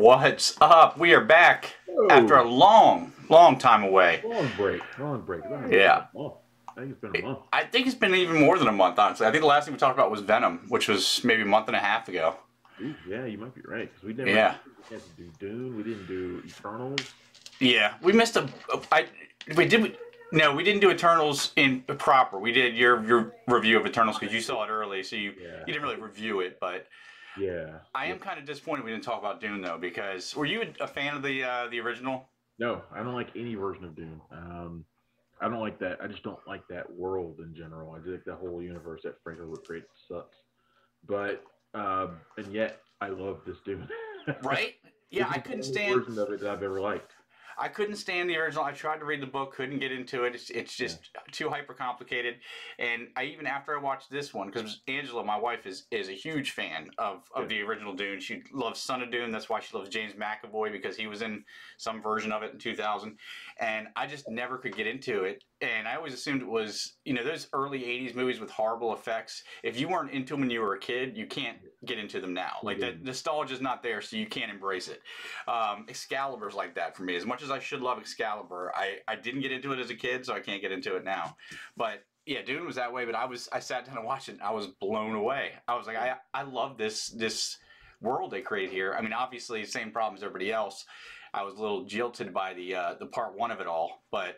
What's up? We are back after a Oh, long time away. long break, long break. I think it's been Yeah. a month. I think it's been a month. I think it's been even more than a month, honestly. I think the last thing we talked about was Venom, which was maybe a month and a half ago. Ooh, yeah, you might be right because we never Yeah. did get a chance to do Dune. We didn't do Eternals. Yeah. We missed a. I. We did. No, we didn't do Eternals in proper. We did your review of Eternals because you saw it early, so Yeah, you didn't really review it. But yeah, I yeah. am kind of disappointed we didn't talk about Dune though, because were you a fan of the original? No, I don't like any version of Dune. I don't like that. I just don't like that world in general. I just think the whole universe that Frank Herbert created sucks. But and yet I love this Dune. Right? Yeah, This is I the couldn't only stand. version of it that I've ever liked. I couldn't stand the original. I tried to read the book, couldn't get into it. It's Yeah, just too hyper complicated. And I even after I watched this one, because Angela, my wife, is a huge fan yeah, of the original Dune. She loves Son of Dune. That's why she loves James McAvoy because he was in some version of it in 2000. And I just never could get into it. And I always assumed it was those early 80s movies with horrible effects. If you weren't into them when you were a kid, you can't get into them now. yeah, Like yeah. that nostalgia is not there, so you can't embrace it. Excalibur's like that for me. As much as I should love Excalibur, I didn't get into it as a kid, so I can't get into it now. But yeah, Dune was that way. But I sat down and watched it, and I was blown away. I was like, I love this world they create here. I mean, obviously, same problem as everybody else. I was a little jilted by the part one of it all, but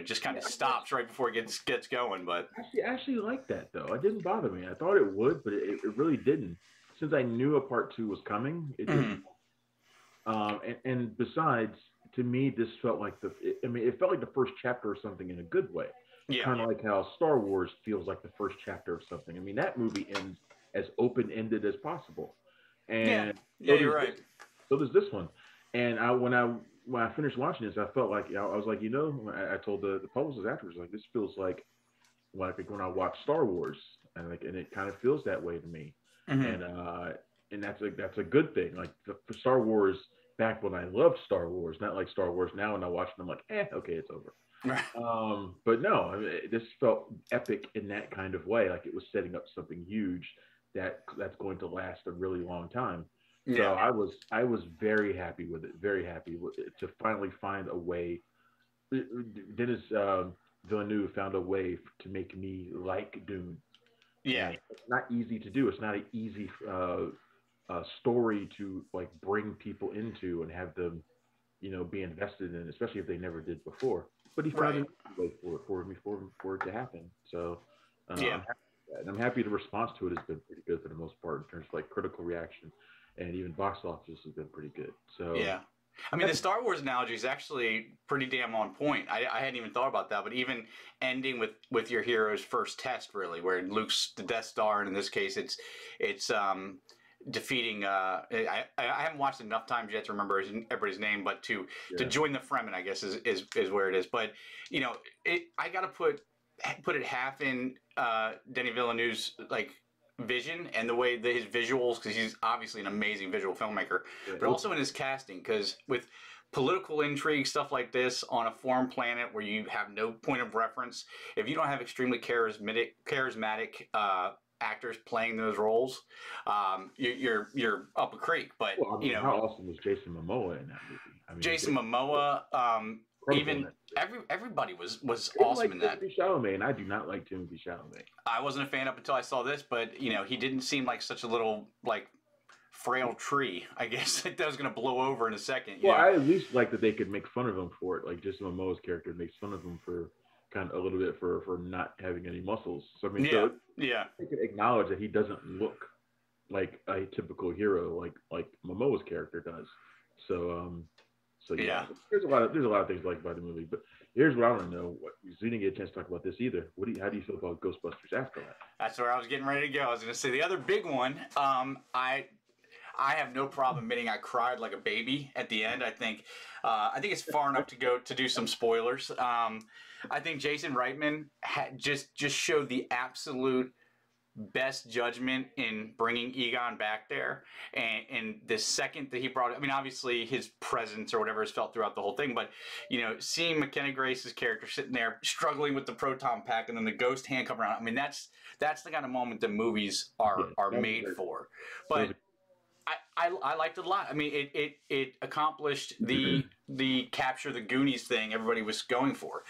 just kind Yeah, of stops right before it gets going. But I actually like that though. It didn't bother me. I thought it would, but it really didn't. Since I knew a part two was coming, it didn't. mm, And besides, to me, this felt like I mean, it felt like the first chapter of something in a good way. yeah, Kind of like how Star Wars feels like the first chapter of something. I mean, that movie ends as open ended as possible, yeah, and yeah, so you're does this. right. So does this one. And when I finished watching this, I felt like I was like, I told the publicist afterwards, like this feels like when I watch Star Wars, and it kind of feels that way to me, Hmm. and that's a good thing. Like for Star Wars back when I loved Star Wars, not like Star Wars now, and I watch it, I'm like, okay, it's over. Right. But no, I mean, this felt epic in that kind of way, like it was setting up something huge that's going to last a really long time. So Yeah. I was very happy with it, very happy with it, to finally find a way. Dennis Villeneuve found a way to make me like Dune, Yeah. and it's not easy to do. It's not an easy story to like bring people into and have them, be invested in, especially if they never did before. But he found Right. an easy way for it to happen. So Yeah. I'm happy with that. And I'm happy the response to it has been pretty good for the most part in terms of like critical reaction, and even box office has been pretty good. So Yeah. I I'm mean, the happy. Star Wars analogy is actually pretty damn on point. I hadn't even thought about that, but even ending with your hero's first test, really, where Luke's the Death Star, and in this case, it's defeating. I haven't watched it enough times yet to remember everybody's name, but to Yeah, join the Fremen, I guess is where it is. But I got to put it half in Denis Villeneuve's like vision and the way that his visuals, because he's obviously an amazing visual filmmaker, yeah, but also in his casting, because with political intrigue, stuff like this on a foreign planet where you have no point of reference, if you don't have extremely charismatic actors playing those roles, you're up a creek. But well, I mean, how awesome was Jason Momoa in that movie? I mean, Jason Momoa, incredible in even that movie. everybody was People awesome like in that. Timothy Chalamet, and I do not like Timothy Chalamet. I wasn't a fan up until I saw this, but he didn't seem like such a little like frail tree. I guess that was going to blow over in a second. Well, I at least like that they could make fun of him for it. Like Jason Momoa's character makes fun of him for kind of a little bit for not having any muscles. So I mean, Yeah, so yeah, they can acknowledge that he doesn't look like a typical hero like Momoa's character does. So so yeah, yeah. there's a lot of things like about the movie. But here's what I want to know: what you didn't get a chance to talk about this either. How do you feel about Ghostbusters Afterlife? That's where I was getting ready to go. I was going to say the other big one. I have no problem admitting I cried like a baby at the end. I think it's far enough to go to do some spoilers. I think Jason Reitman just showed the absolute best judgment in bringing Egon back there. And the second that he brought it, I mean, obviously his presence or whatever is felt throughout the whole thing, but seeing McKenna Grace's character sitting there struggling with the proton pack and then the ghost hand coming around. I mean, that's the kind of moment that movies Yeah, are that was made very, for. that was But I liked it a lot. I mean, it accomplished the capture the Goonies thing everybody was going for.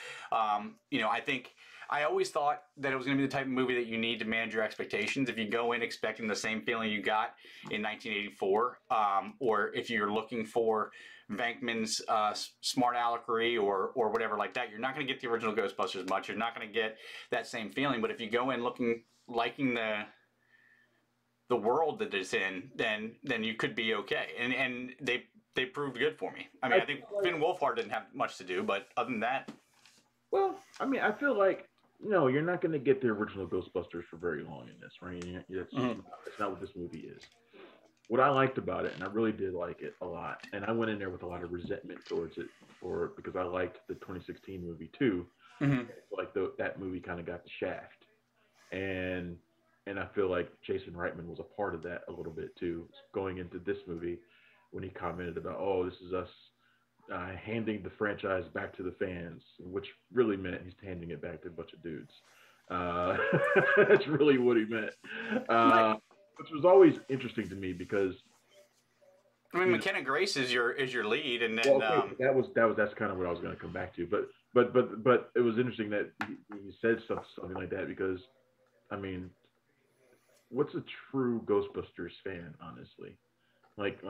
You know, I think I always thought that it was going to be the type of movie that you need to manage your expectations. If you go in expecting the same feeling you got in 1984, or if you're looking for Venkman's smart alegory or whatever like that, you're not going to get the original Ghostbusters much. You're not going to get that same feeling. But if you go in liking the world that it's in, then you could be okay. And they proved good for me. I mean, I think Finn Wolfhard didn't have much to do, but other than that, well, I mean, I feel like no, you're not going to get the original Ghostbusters for very long in this, right? That's not what this movie is. What I liked about it, and I really did like it a lot, and I went in there with a lot of resentment towards it because I liked the 2016 movie too. Like that movie kind of got the shaft, and I feel like Jason Reitman was a part of that a little bit too, going into this movie when he commented about, oh, this is us handing the franchise back to the fans, which really meant he's handing it back to a bunch of dudes. That's really what he meant, which was always interesting to me because I mean, McKenna Grace is your lead, and then well, okay, that's kind of what I was going to come back to, but it was interesting that he said something like that because I mean, what's a true Ghostbusters fan, honestly? Like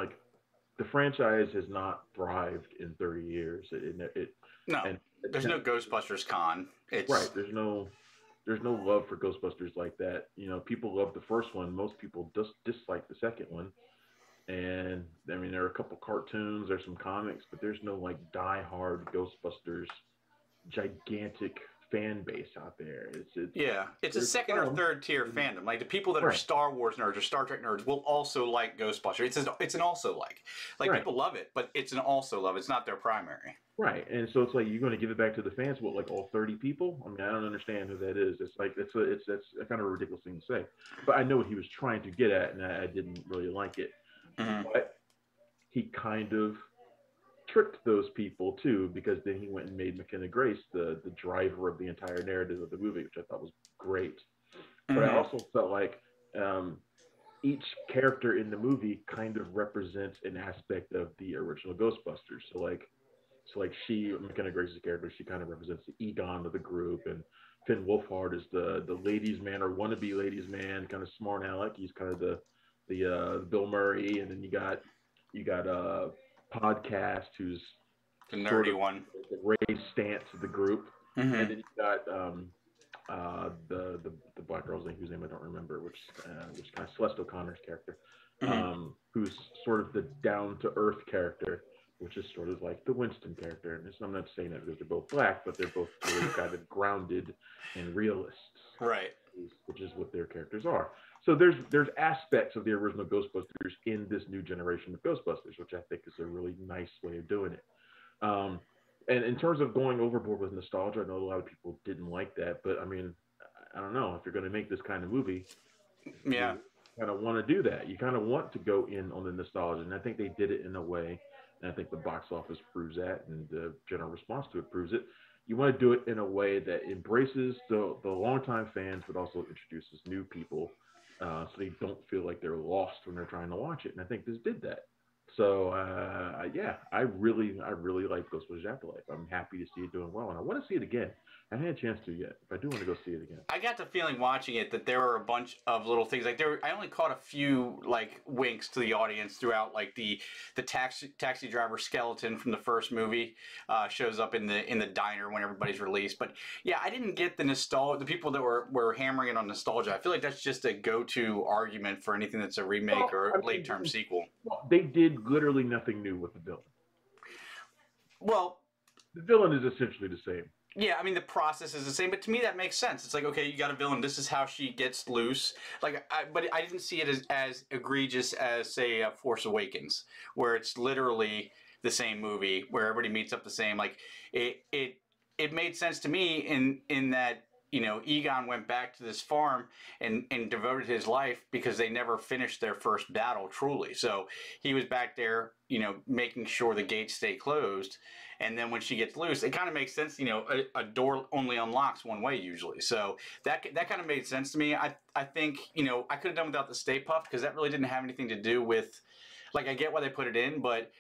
the franchise has not thrived in 30 years. There's no Ghostbusters con. It's right. There's no love for Ghostbusters like that. You know, people love the first one. Most people just dislike the second one. And I mean, there are a couple cartoons, there's some comics, but there's no like die-hard Ghostbusters gigantic fan base out there. It's a second or third tier fandom. Like the people that are Star Wars nerds or Star Trek nerds will also like Ghostbusters. It's an also like people love it, but it's an also love. It's not their primary. Right, and so it's like you're going to give it back to the fans. What, like all 30 people? I mean, I don't understand who that is. It's like that's a kind of a ridiculous thing to say. But I know what he was trying to get at, and I didn't really like it. But he kind of tricked those people too, because then he went and made McKenna Grace the driver of the entire narrative of the movie, which I thought was great. But I also felt like each character in the movie kind of represents an aspect of the original Ghostbusters. So like McKenna Grace's character, she kind of represents the Egon of the group, and Finn Wolfhard is the ladies' man or wannabe ladies' man, kind of smart aleck. He's kind of the Bill Murray, and then you got Podcast, who's the nerdy one, the Ray Stantz of the group, and then you got the black girl's name, whose name I don't remember, which kind of Celeste O'Connor's character, who's sort of the down to earth character, which is sort of like the Winston character. And I'm not saying that because they're both black, but they're both really kind of grounded and realists, right? Which is what their characters are. So there's aspects of the original Ghostbusters in this new generation of Ghostbusters, which I think is a really nice way of doing it. And in terms of going overboard with nostalgia, I know a lot of people didn't like that, but I mean, I don't know, if you're going to make this kind of movie, you kind of want to do that. You kind of want to go in on the nostalgia, and I think they did it in a way, and I think the box office proves that, and the general response to it proves it. You want to do it in a way that embraces the longtime fans, but also introduces new people, so they don't feel like they're lost when they're trying to watch it. And I think this did that. So I really like Ghostbusters Afterlife. I'm happy to see it doing well, and I want to see it again. I haven't had a chance to yet, but I do want to go see it again. I got the feeling watching it that there were a bunch of little things I only caught a few like winks to the audience throughout, like the taxi driver skeleton from the first movie shows up in the diner when everybody's released. But yeah, I didn't get the nostalgia. The people that were hammering it on nostalgia, I feel like that's just a go-to argument for anything that's a remake or late-term sequel. Well, they did literally nothing new with the villain. Well, the villain is essentially the same. Yeah, I mean, the process is the same, but to me that makes sense. It's like, okay, you got a villain, this is how she gets loose. But I didn't see it as egregious as, say, Force Awakens, where it's literally the same movie, where everybody meets up the same. Like, it made sense to me in that, you know, Egon went back to this farm and devoted his life because they never finished their first battle, truly. So he was back there, you know, making sure the gates stay closed. and then when she gets loose, it kind of makes sense. You know, a door only unlocks one way usually, so that kind of made sense to me. I think, you know, I could have done without the Stay Puft because that really didn't have anything to do with, like, I get why they put it in, but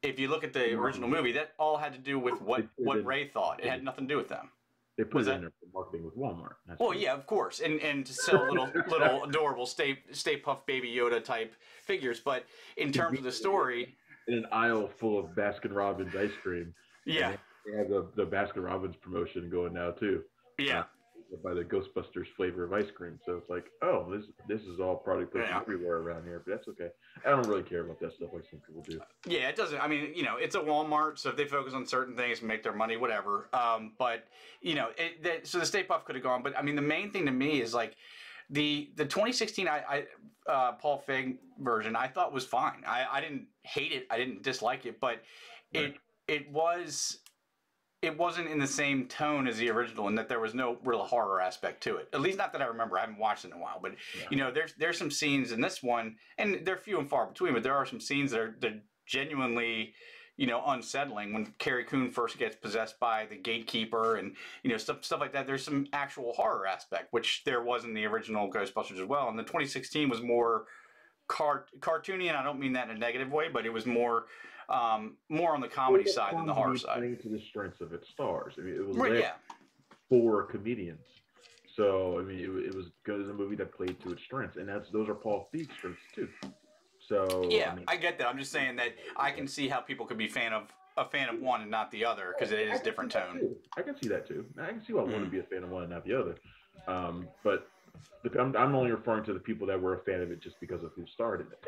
if you look at the original movie, that all had to do with what Ray thought. It had nothing to do with them. They put it in there for marketing with Walmart. That's well, yeah, of course, and to sell little adorable Stay Puft Baby Yoda type figures. But in terms of the story, in an aisle full of Baskin Robbins ice cream. Yeah, they have the Baskin Robbins promotion going now too. Yeah, by the Ghostbusters flavor of ice cream. So it's like, oh, this is all product everywhere around here, but that's okay. I don't really care about that stuff like some people do. Yeah, it doesn't. I mean, you know, it's a Walmart, so if they focus on certain things and make their money, whatever. But you know, so the Stay Puft could have gone. But I mean, the main thing to me is like the 2016 Paul Feig version. I thought was fine. I didn't hate it. I didn't dislike it, but it wasn't in the same tone as the original, in that there was no real horror aspect to it. At least not that I remember. I haven't watched it in a while. But you know, there's some scenes in this one, and they're few and far between. But there are some scenes that are genuinely, you know, unsettling. When Carrie Coon first gets possessed by the gatekeeper, and you know, stuff like that. There's some actual horror aspect, which there was in the original Ghostbusters as well. And the 2016 was more cartoony, and I don't mean that in a negative way, but it was more on the comedy side than the horror side. Playing to the strengths of its stars. I mean, it was for comedians. So I mean, it was good as a movie that played to its strengths, and those are Paul Feig's strengths too. So yeah, I mean, I get that. I'm just saying that I can see how people could be a fan of one and not the other, because it is different tone. I can see that too. I can see why one would be a fan of one and not the other. But I'm only referring to the people that were a fan of it just because of who started it.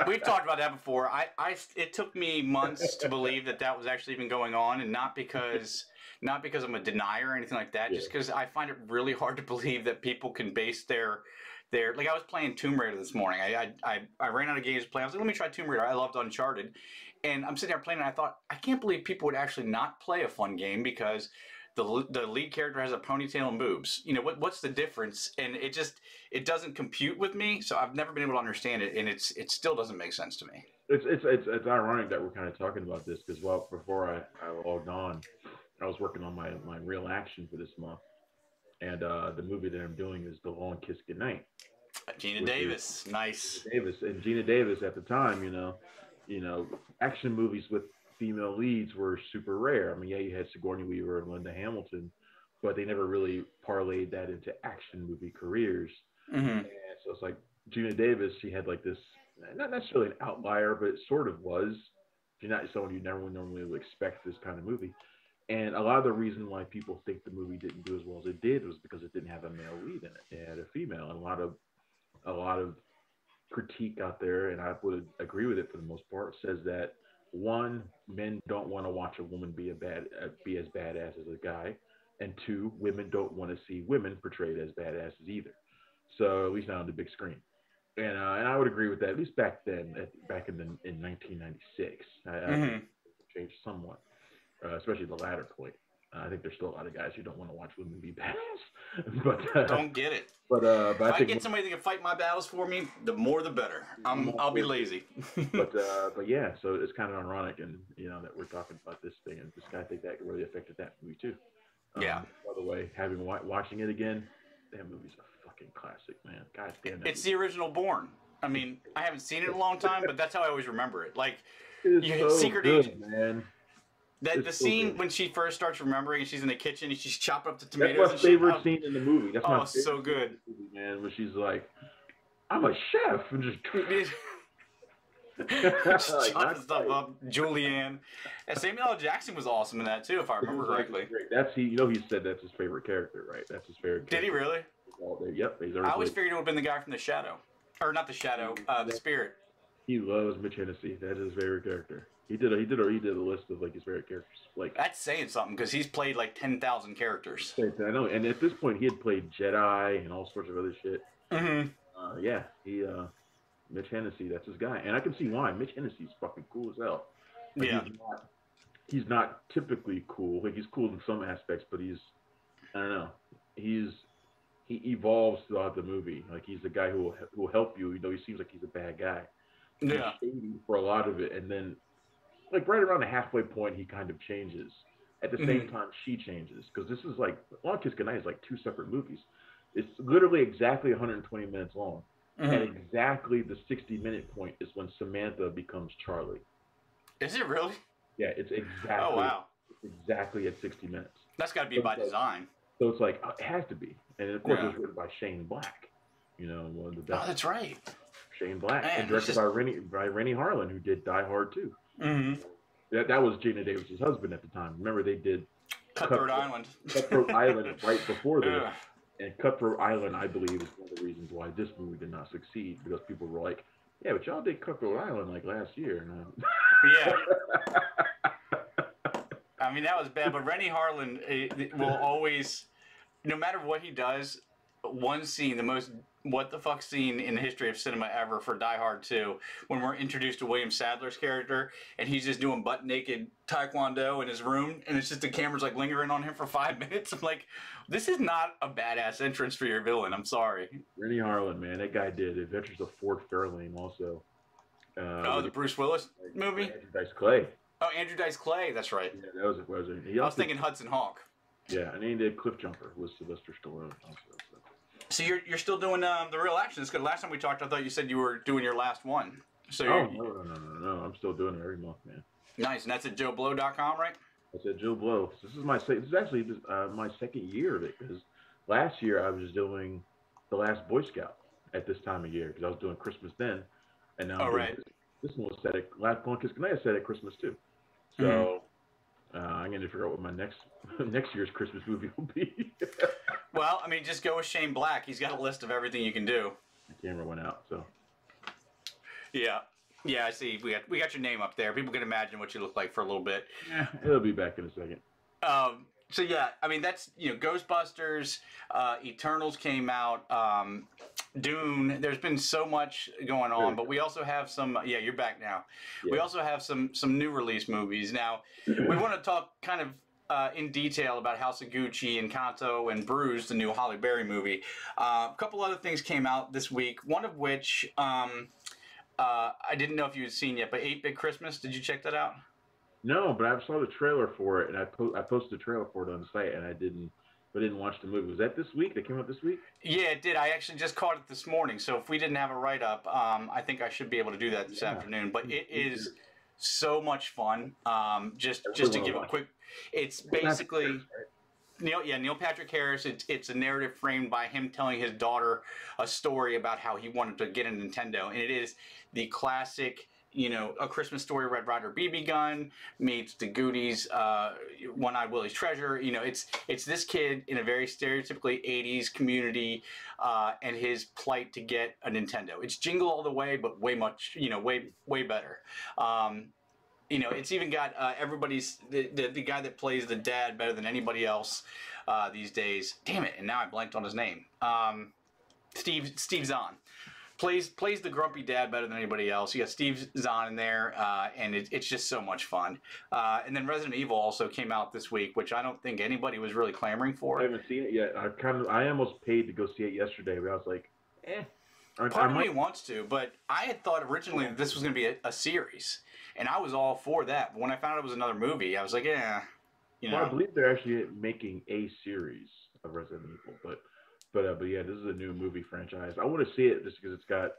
We've talked about that before. It took me months to believe that was actually even going on, and not because I'm a denier or anything like that. Just because I find it really hard to believe that people can base their like, I was playing Tomb Raider this morning. I ran out of games to play. I was like, let me try Tomb Raider. I loved Uncharted, and I'm sitting there playing, and I thought, I can't believe people would actually not play a fun game because the lead character has a ponytail and boobs. You know, what's the difference? And it doesn't compute with me. So I've never been able to understand it, and it still doesn't make sense to me. It's ironic that we're kind of talking about this because before I logged on, I was working on my real action for this month, and the movie that I'm doing is The Long Kiss Goodnight. Gina Davis, nice. Gina Davis at the time, you know, action movies with female leads were super rare. I mean, yeah, you had Sigourney Weaver and Linda Hamilton, but they never really parlayed that into action movie careers. Mm-hmm. And so it's like Gina Davis, she had like this, not necessarily an outlier, but it sort of was. She's not someone you never normally would expect this kind of movie. And a lot of the reason why people think the movie didn't do as well as it did was because it didn't have a male lead in it. It had a female, and a lot of critique out there, and I would agree with it for the most part, says that one, men don't want to watch a woman be as badass as a guy, and two, women don't want to see women portrayed as badasses either. So at least not on the big screen, and I would agree with that. At least back then, in 1996, I changed somewhat, especially the latter point. I think there's still a lot of guys who don't want to watch women be badass, but don't get it. But if I get somebody that can fight my battles for me, the more the better. I'll be lazy. but yeah, so it's kind of ironic, and you know, that we're talking about this thing, and just kind of think that really affected that movie too. Yeah. By the way, watching it again, that movie's a fucking classic, man. God damn it. It's the original Bourne. I mean, I haven't seen it in a long time, but that's how I always remember it. Like, it's Secret Agent, man. The scene when she first starts remembering, and she's in the kitchen and she's chopping up the tomatoes. That's my favorite scene in the movie. That's my favorite so good, movie, man. Where she's like, "I'm a chef," and just chopping stuff up. Julianne, and Samuel L. Jackson was awesome in that too, if I remember correctly. He said that's his favorite character, right? That's his favorite. Did he really? Yep. I always figured it would have been the guy from The Shadow, or not The Shadow, The Spirit. He loves Mitch Hennessy. That's his favorite character. He did a list of like his favorite characters. Like, that's saying something, because he's played like 10,000 characters. I know, and at this point he had played Jedi and all sorts of other shit. Mm-hmm. Yeah, Mitch Hennessy, that's his guy, and I can see why. Mitch Hennessy's fucking cool as hell. Like, yeah. He's not typically cool. Like, he's cool in some aspects, but I don't know. He evolves throughout the movie. Like, he's the guy who will help you, he seems like he's a bad guy. Yeah. He's shady for a lot of it, and then like right around the halfway point, he kind of changes. At the same Mm-hmm. time, she changes because this is like Long Kiss Goodnight is like two separate movies. It's literally exactly 120 minutes long. At Mm-hmm. exactly the 60-minute point is when Samantha becomes Charlie. Is it really? Yeah, Oh wow, it's exactly at 60 minutes. that's got to be So by it's like design. it has to be, and of course it Yeah. was written by Shane Black. You know, one of the Oh, best. that's right. Shane Black, and Man, it's directed just. by Rennie Harlan, who did Die Hard too. Mm-hmm. That was Gina Davis's husband at the time. Remember, they did Cutthroat Island. Cutthroat Island right before this, Ugh. and Cutthroat Island, I believe, is one of the reasons why this movie did not succeed because people were like, "Yeah, but y'all did Cutthroat Island like last year." And, Yeah. I mean, that was bad, but Rennie Harlan will always, no matter what he does, one scene, the most what the fuck scene in the history of cinema ever for Die Hard 2, when we're introduced to William Sadler's character, and he's just doing butt naked taekwondo in his room, and it's just the camera's like lingering on him for 5 minutes. I'm like, this is not a badass entrance for your villain. I'm sorry. Rennie Harlan, man, that guy did Adventures of Ford Fairlane also. Oh, the Bruce Willis movie? Andrew Dice Clay. Oh, Andrew Dice Clay, that's right. Yeah, that was it. I was thinking Hudson Hawk. Yeah, and he did Cliff Jumper with Sylvester Stallone also. So you're still doing the real action. It's good. Last time we talked, I thought you said you were doing your last one. So No. I'm still doing it every month, man. Nice, and that's at joeblow.com, right? I said Joe Blow. This is actually my second year of it because last year I was doing the Last Boy Scout at this time of year because I was doing Christmas then, and now this one was set at Last Long Kiss Goodnight is set at Christmas too. So I'm going to figure out what my next year's Christmas movie will be. Well, I mean, just go with Shane Black. He's got a list of everything you can do. The camera went out, so. Yeah, I see. We got your name up there. People can imagine what you look like for a little bit. Yeah, it'll be back in a second. So yeah, I mean that's Ghostbusters, Eternals came out, Dune. There's been so much going on, but we also have some. Yeah, you're back now. Yeah. We also have some new release movies. Now we want to talk kind of in detail about House of Gucci, Encanto, and Bruised, the new Halle Berry movie. A couple other things came out this week. One of which I didn't know if you had seen yet, but 8-Bit Christmas. Did you check that out? No, but I saw the trailer for it, and I posted the trailer for it on the site, and I didn't watch the movie. Was that this week? That came out this week? Yeah, it did. I actually just caught it this morning, so if we didn't have a write-up, I think I should be able to do that this afternoon. But it is so much fun. Just to give a quick, it's basically Neil Patrick Harris. It's a narrative framed by him telling his daughter a story about how he wanted to get a Nintendo, and it is the classic. A Christmas Story, Red Ryder BB gun meets the Goonies, One-Eyed Willie's Treasure. It's this kid in a very stereotypically 80s community and his plight to get a Nintendo. It's Jingle All the Way, but way better. It's even got everybody's, the guy that plays the dad better than anybody else these days. Damn it, and now I blanked on his name. Steve Zahn. Plays the grumpy dad better than anybody else. You got Steve Zahn in there, and it's just so much fun. And then Resident Evil also came out this week, which I don't think anybody was really clamoring for. I haven't seen it yet. I almost paid to go see it yesterday, but I was like, Part of me wants to, but I had thought originally that this was going to be a series, and I was all for that. But when I found out it was another movie, I was like, Well, I believe they're actually making a series of Resident Evil, but yeah, this is a new movie franchise. I want to see it just because it's got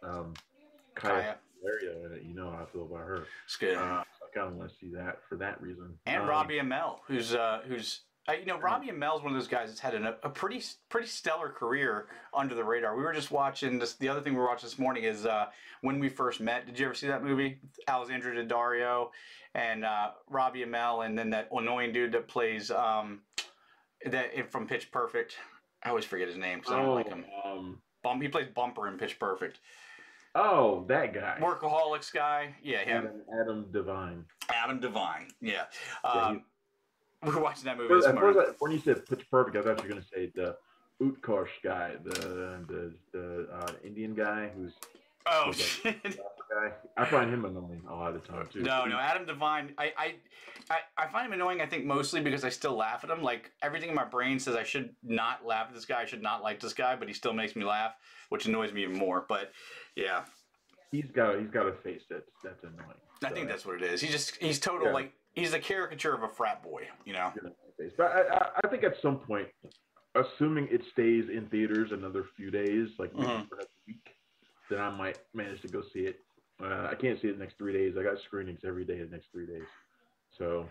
Kaya Valerio in it. You know how I feel about her. It's good. So I kind of want to see that for that reason. And Robbie Amell, who's Robbie Amell's one of those guys that's had a pretty stellar career under the radar. We were just watching this. The other thing we were watching this morning is When We First Met. Did you ever see that movie? Alexandra Daddario and Robbie Amell, and then that annoying dude that plays from Pitch Perfect. I always forget his name because I don't like him. He plays Bumper in Pitch Perfect. Oh, that guy. Workaholics guy. Yeah, him. Adam Devine. Adam Devine. Yeah. We were watching that movie this morning. When you said Pitch Perfect, I thought you were going to say the Utkarsh guy, the Indian guy who's. Oh shit! I find him annoying a lot of the time too. No, Adam Devine. I find him annoying. I think mostly because I still laugh at him. Like everything in my brain says I should not laugh at this guy. I should not like this guy, but he still makes me laugh, which annoys me even more. But yeah, he's got a face that's annoying. I think that's what it is. He's total he's a caricature of a frat boy, you know. But I think at some point, assuming it stays in theaters another few days, like maybe for another week, then I might manage to go see it. I can't see it the next 3 days. I got screenings every day the next 3 days. So,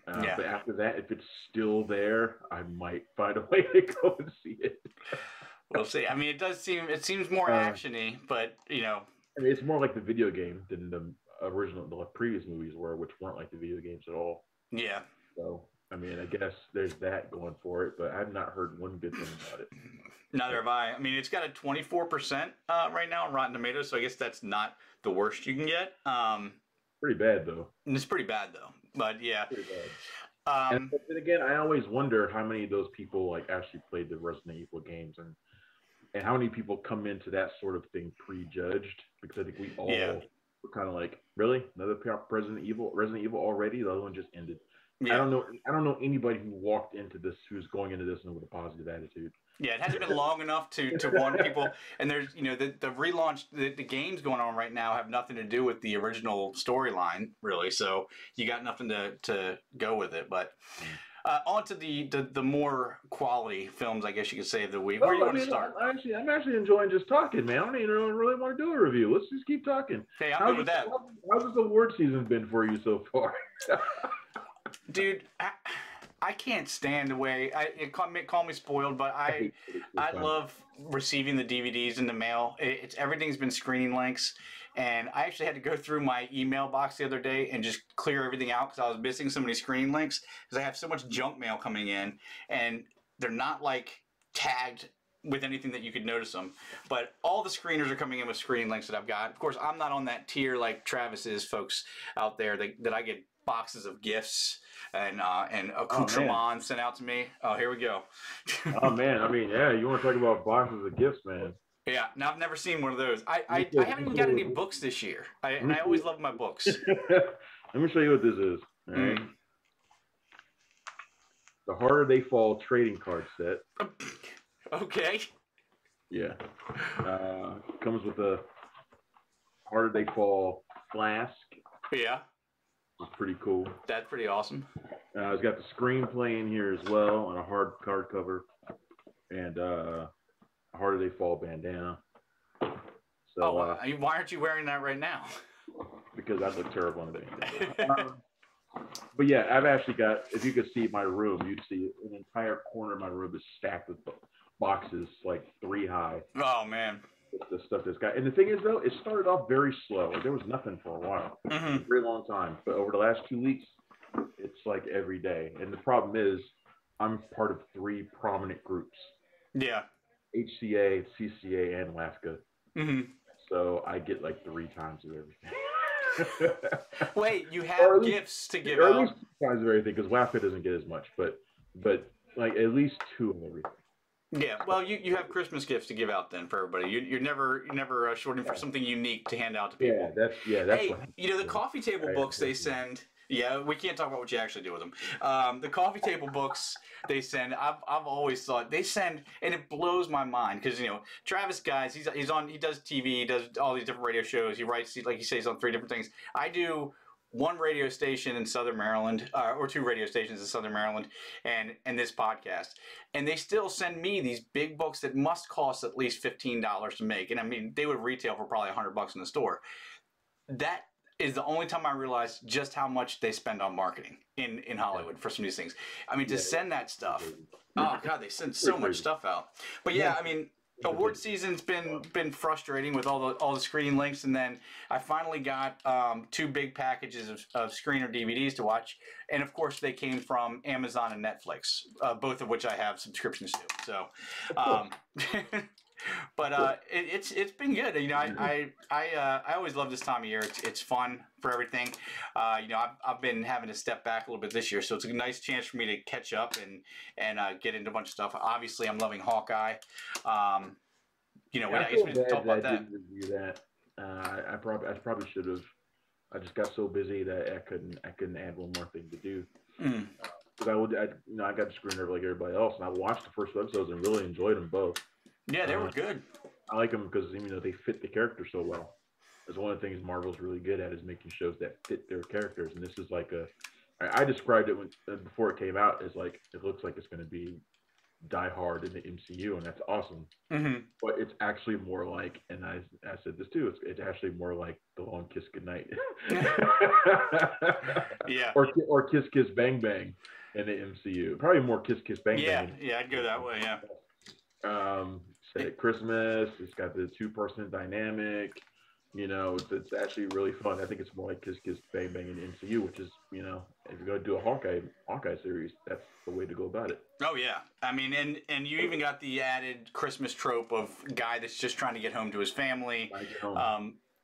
but after that, if it's still there, I might find a way to go and see it. We'll see. I mean, it seems more actiony, but you know, I mean, it's more like the video game than the previous movies were, which weren't like the video games at all. Yeah. So, I mean, I guess there's that going for it, but I've not heard one good thing about it. Neither have I. I mean, it's got a 24% right now on Rotten Tomatoes, so I guess that's not the worst you can get. Pretty bad, though. It's pretty bad, though. But, yeah. Pretty bad. And then again, I always wonder how many of those people like actually played the Resident Evil games and how many people come into that sort of thing prejudged, because I think we all were kind of like, really? Another Resident Evil already? The other one just ended. Yeah. I don't know anybody who walked into this who's going into this with a positive attitude. Yeah, it hasn't been long enough to warn people. And there's, you know, the relaunch, the games going on right now have nothing to do with the original storyline, really. So you got nothing to go with it. But on to the more quality films, I guess you could say, of the week. Where do you want to start? I'm actually enjoying just talking, man. I don't even really want to do a review. Let's just keep talking. Hey, I'm good with that. How's this award season been for you so far? Dude, I can't stand the way call me spoiled, but I love receiving the DVDs in the mail. Everything's been screening links, and I actually had to go through my email box the other day and just clear everything out because I was missing so many screening links because I have so much junk mail coming in, and they're not like tagged with anything that you could notice them. But all the screeners are coming in with screening links that I've got. Of course, I'm not on that tier like Travis is, folks out there that I get boxes of gifts and accoutrements sent out to me. Oh, here we go. Oh man, I mean, yeah, you want to talk about boxes of gifts, man? Yeah, now I've never seen one of those. I haven't even got any books this year. And I always love my books. Let me show you what this is. All right. The Harder They Fall trading card set. Okay. Yeah. Comes with a Harder They Fall flask. Yeah. It's pretty cool. That's pretty awesome. It's got the screenplay in here as well on a hard card cover, and a Harder They Fall bandana. So, why aren't you wearing that right now? Because I look terrible in it. But yeah, I've actually got, if you could see my room, you'd see an entire corner of my room is stacked with boxes, like 3 high. Oh, man. The stuff that's got, and the thing is though, it started off very slow. There was nothing for a while, a very long time. But over the last 2 weeks, it's like every day. And the problem is, I'm part of 3 prominent groups. Yeah. HCA, CCA, and LAFCA. So I get like 3 times of everything. Wait, you have gifts to give out? At least 2 times of everything, because LAFCA doesn't get as much, but like at least 2 of everything. Yeah, well, you have Christmas gifts to give out then for everybody. You're never shorting for something unique to hand out to people. That's hey, you know, the coffee table books they send. Yeah, we can't talk about what you actually do with them. The coffee table books they send. I've always thought they send, and it blows my mind because, you know, Travis, guys, he does TV, he does all these different radio shows. He writes, like he says, on 3 different things. I do 1 radio station in Southern Maryland, or 2 radio stations in Southern Maryland, and this podcast. And they still send me these big books that must cost at least $15 to make. And I mean, they would retail for probably $100 in the store. That is the only time I realized just how much they spend on marketing in Hollywood for some of these things. I mean, to send that stuff. Oh God, they send so much stuff out. But yeah, I mean, award season's been frustrating with all the screening links, and then I finally got 2 big packages of screener DVDs to watch, and of course they came from Amazon and Netflix, both of which I have subscriptions to. So, but it's been good. You know, I always love this time of year. It's fun for everything. You know, I've been having to step back a little bit this year, so it's a nice chance for me to catch up and get into a bunch of stuff. Obviously, I'm loving Hawkeye. You know, I guess we didn't talk about that. I didn't review that. I probably should have. I just got so busy that I couldn't add one more thing to do. Because I got the screener like everybody else, and I watched the first 2 episodes and really enjoyed them both. Yeah, they were good. I like them because, you know, they fit the character so well. Because one of the things Marvel's really good at is making shows that fit their characters, and this is like I described it before it came out as like it looks like it's going to be Die Hard in the MCU, and that's awesome. Mm-hmm. But it's actually more like, and I said this too, it's actually more like The Long Kiss Goodnight. Yeah. Or Kiss Kiss Bang Bang in the MCU. Probably more Kiss Kiss Bang Bang. Yeah, I'd go that way, yeah. Say at Christmas, it's got the two-person dynamic. It's actually really fun. I think it's more like Kiss Kiss Bang Bang in the MCU, which is, if you're going to do a Hawkeye series, that's the way to go about it. Oh, yeah. I mean, and you even got the added Christmas trope of guy that's just trying to get home to his family.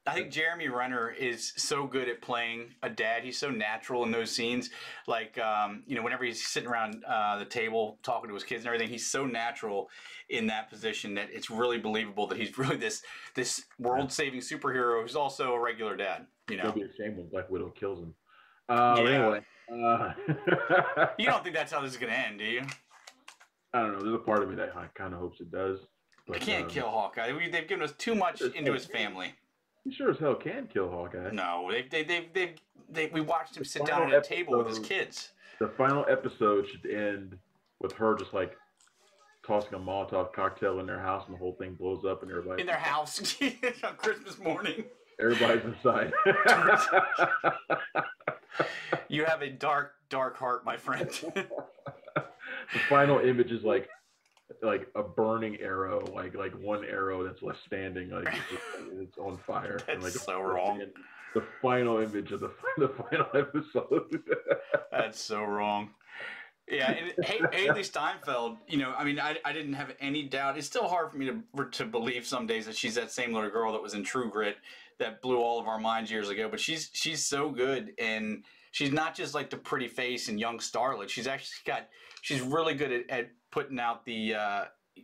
I think Jeremy Renner is so good at playing a dad. He's so natural in those scenes. Like, whenever he's sitting around the table talking to his kids and everything, he's so natural in that position that it's really believable that he's really this world-saving superhero who's also a regular dad. It'll be a shame when Black Widow kills him. Yeah. Anyway. You don't think that's how this is going to end, do you? I don't know. There's a part of me that kind of hopes it does. But, can't kill Hawkeye. They've given us too much into his family. He sure as hell can kill Hawkeye. No, we watched him sit down at a table with his kids. The final episode should end with her just like tossing a Molotov cocktail in their house, and the whole thing blows up, and everybody in their house on Christmas morning. Everybody's inside. You have a dark, dark heart, my friend. The final image is like a burning arrow, like one arrow that's left standing, like it's on fire. That's and so wrong. The final image of the final episode. That's so wrong. Yeah, and Haley Steinfeld, I didn't have any doubt. It's still hard for me to believe some days that she's that same little girl that was in True Grit that blew all of our minds years ago. But she's so good, and she's not just like the pretty face and young starlet. She's really good at putting out the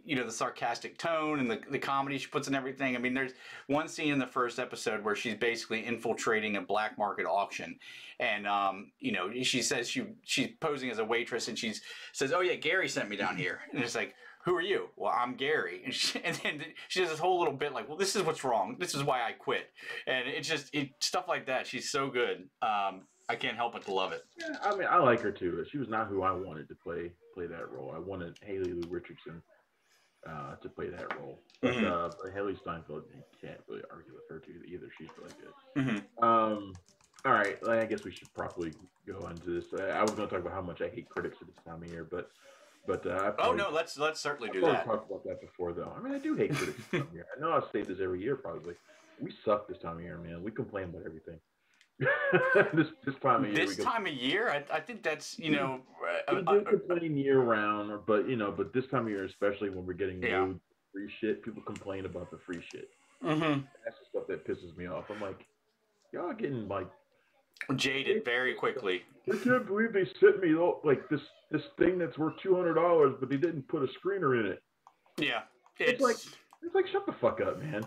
the sarcastic tone and the comedy she puts in everything. I mean, there's one scene in the first episode where she's basically infiltrating a black market auction, and she says she's posing as a waitress, and she says, "Oh yeah, Gary sent me down here," and it's like, "Who are you?" "Well, I'm Gary," and then she does this whole little bit like, "Well, this is what's wrong. This is why I quit," and it's just stuff like that. She's so good. I can't help but to love it. Yeah, I mean, I like her too. She was not who I wanted to play that role. I wanted Haley Lou Richardson to play that role. But, but Haley Steinfeld, you can't really argue with her too either. She's really good. Mm-hmm. All right, I guess we should probably go into this. I was going to talk about how much I hate critics at this time of year, but let's certainly do that. that. I've talked about that before, though. I mean, I do hate critics this time of year. I know I say this every year, probably. We suck this time of year, man. We complain about everything. this time of year. Time of year, I think that's we do complain year round, but this time of year, especially when we're getting new free shit, people complain about the free shit. Mm-hmm. That's the stuff that pisses me off. I'm like, y'all getting like jaded very quickly. I can't believe they sent me like this thing that's worth $200, but they didn't put a screener in it. Yeah, it's like shut the fuck up, man.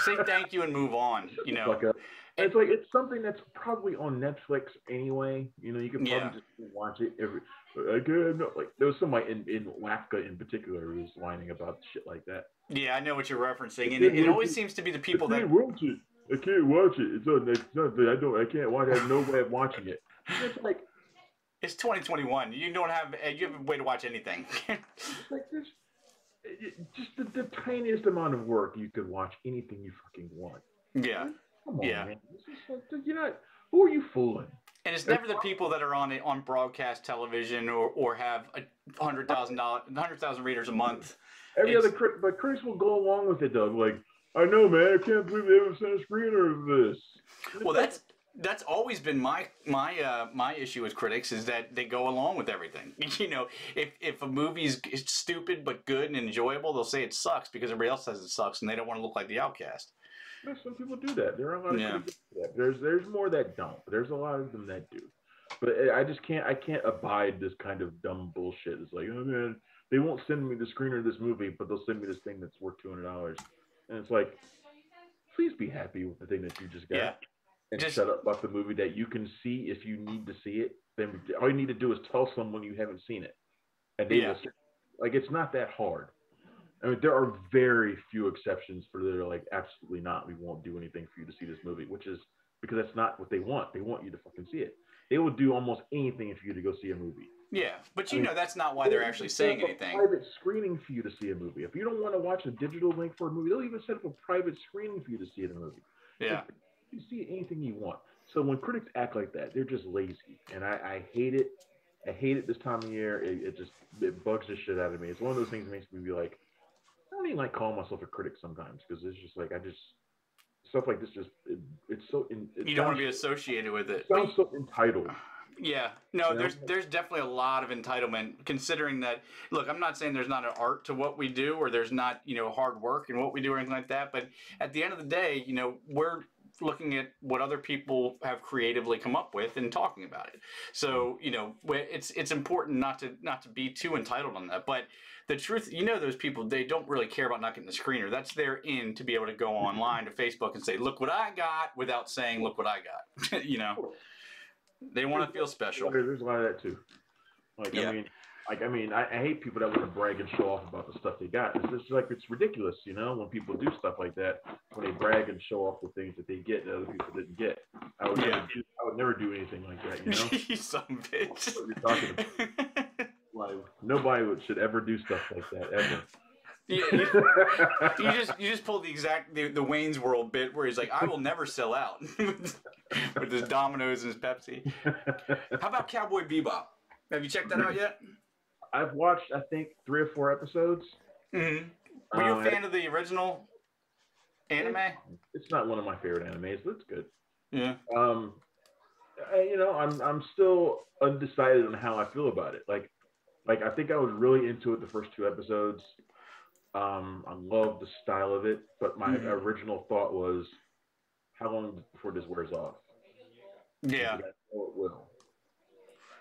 Say thank you and move on. Fuck up. It's like it's something that's probably on Netflix anyway. You can probably just watch it every. There was somebody in WAFCA in particular who was whining about shit like that. Yeah, I know what you're referencing, and it always seems to be the people that. I can't watch it. It's on. It's nothing. I can't watch it. I have no way of watching it. It's like. It's 2021. You have a way to watch anything. It's like this. Just the tiniest amount of work, you could watch anything you fucking want. Yeah. Come on, man. Who are you fooling? And it's never the people that are on broadcast television or have 100,000 readers a month. But critics will go along with it though. Like, I know, man. I can't believe they haven't sent a screener of this. Well, that's always been my issue with critics is that they go along with everything. If a movie's stupid but good and enjoyable, they'll say it sucks because everybody else says it sucks and they don't want to look like the outcast. Some people do that. There are a lot of critics that. There's more that don't. But there's a lot of them that do. But I can't abide this kind of dumb bullshit. It's like, oh man, they won't send me the screener of this movie, but they'll send me this thing that's worth $200. And it's like, please be happy with the thing that you just got. Yeah. And shut up about the movie that you can see if you need to see it. Then all you need to do is tell someone you haven't seen it, and they will. Like, it's not that hard. I mean, there are very few exceptions for they're like, absolutely not. We won't do anything for you to see this movie, which is because that's not what they want. They want you to fucking see it. They will do almost anything for you to go see a movie. Yeah, but I mean, that's not why they're actually saying anything. Private screening for you to see a movie. If you don't want to watch a digital link for a movie, they'll even set up a private screening for you to see the movie. Yeah. You see anything you want. So when critics act like that, they're just lazy, and I hate it. I hate it this time of year. It bugs the shit out of me. It's one of those things that makes me be like, I don't even like calling myself a critic sometimes because it's just like stuff like this it's so. You don't want to be associated with it. It sounds so entitled. Yeah, no, there's definitely a lot of entitlement considering that. Look, I'm not saying there's not an art to what we do or there's not hard work in what we do or anything like that. But at the end of the day, we're looking at what other people have creatively come up with and talking about it. So it's important not to be too entitled on that. But the truth, those people, they don't really care about not getting the screener. That's their in to be able to go online to Facebook and say, look what I got, without saying, look what I got. They want to feel special. There's a lot of that too. I hate people that want to brag and show off about the stuff they got. It's ridiculous, when people do stuff like that, when they brag and show off the things that they get that other people didn't get. I would never do anything like that, You son of a bitch. What you're talking about. Like, nobody should ever do stuff like that ever. Yeah, you just pulled the Wayne's World bit where he's like, I will never sell out with his Domino's and his Pepsi. How about Cowboy Bebop? Have you checked that out yet? I've watched, I think, 3 or 4 episodes. Mm-hmm. Were you a fan of the original anime? It's not one of my favorite animes, but it's good. Yeah. I'm still undecided on how I feel about it. Like I think I was really into it the first 2 episodes. I love the style of it, but my original thought was, how long before this wears off? Yeah. I know it will.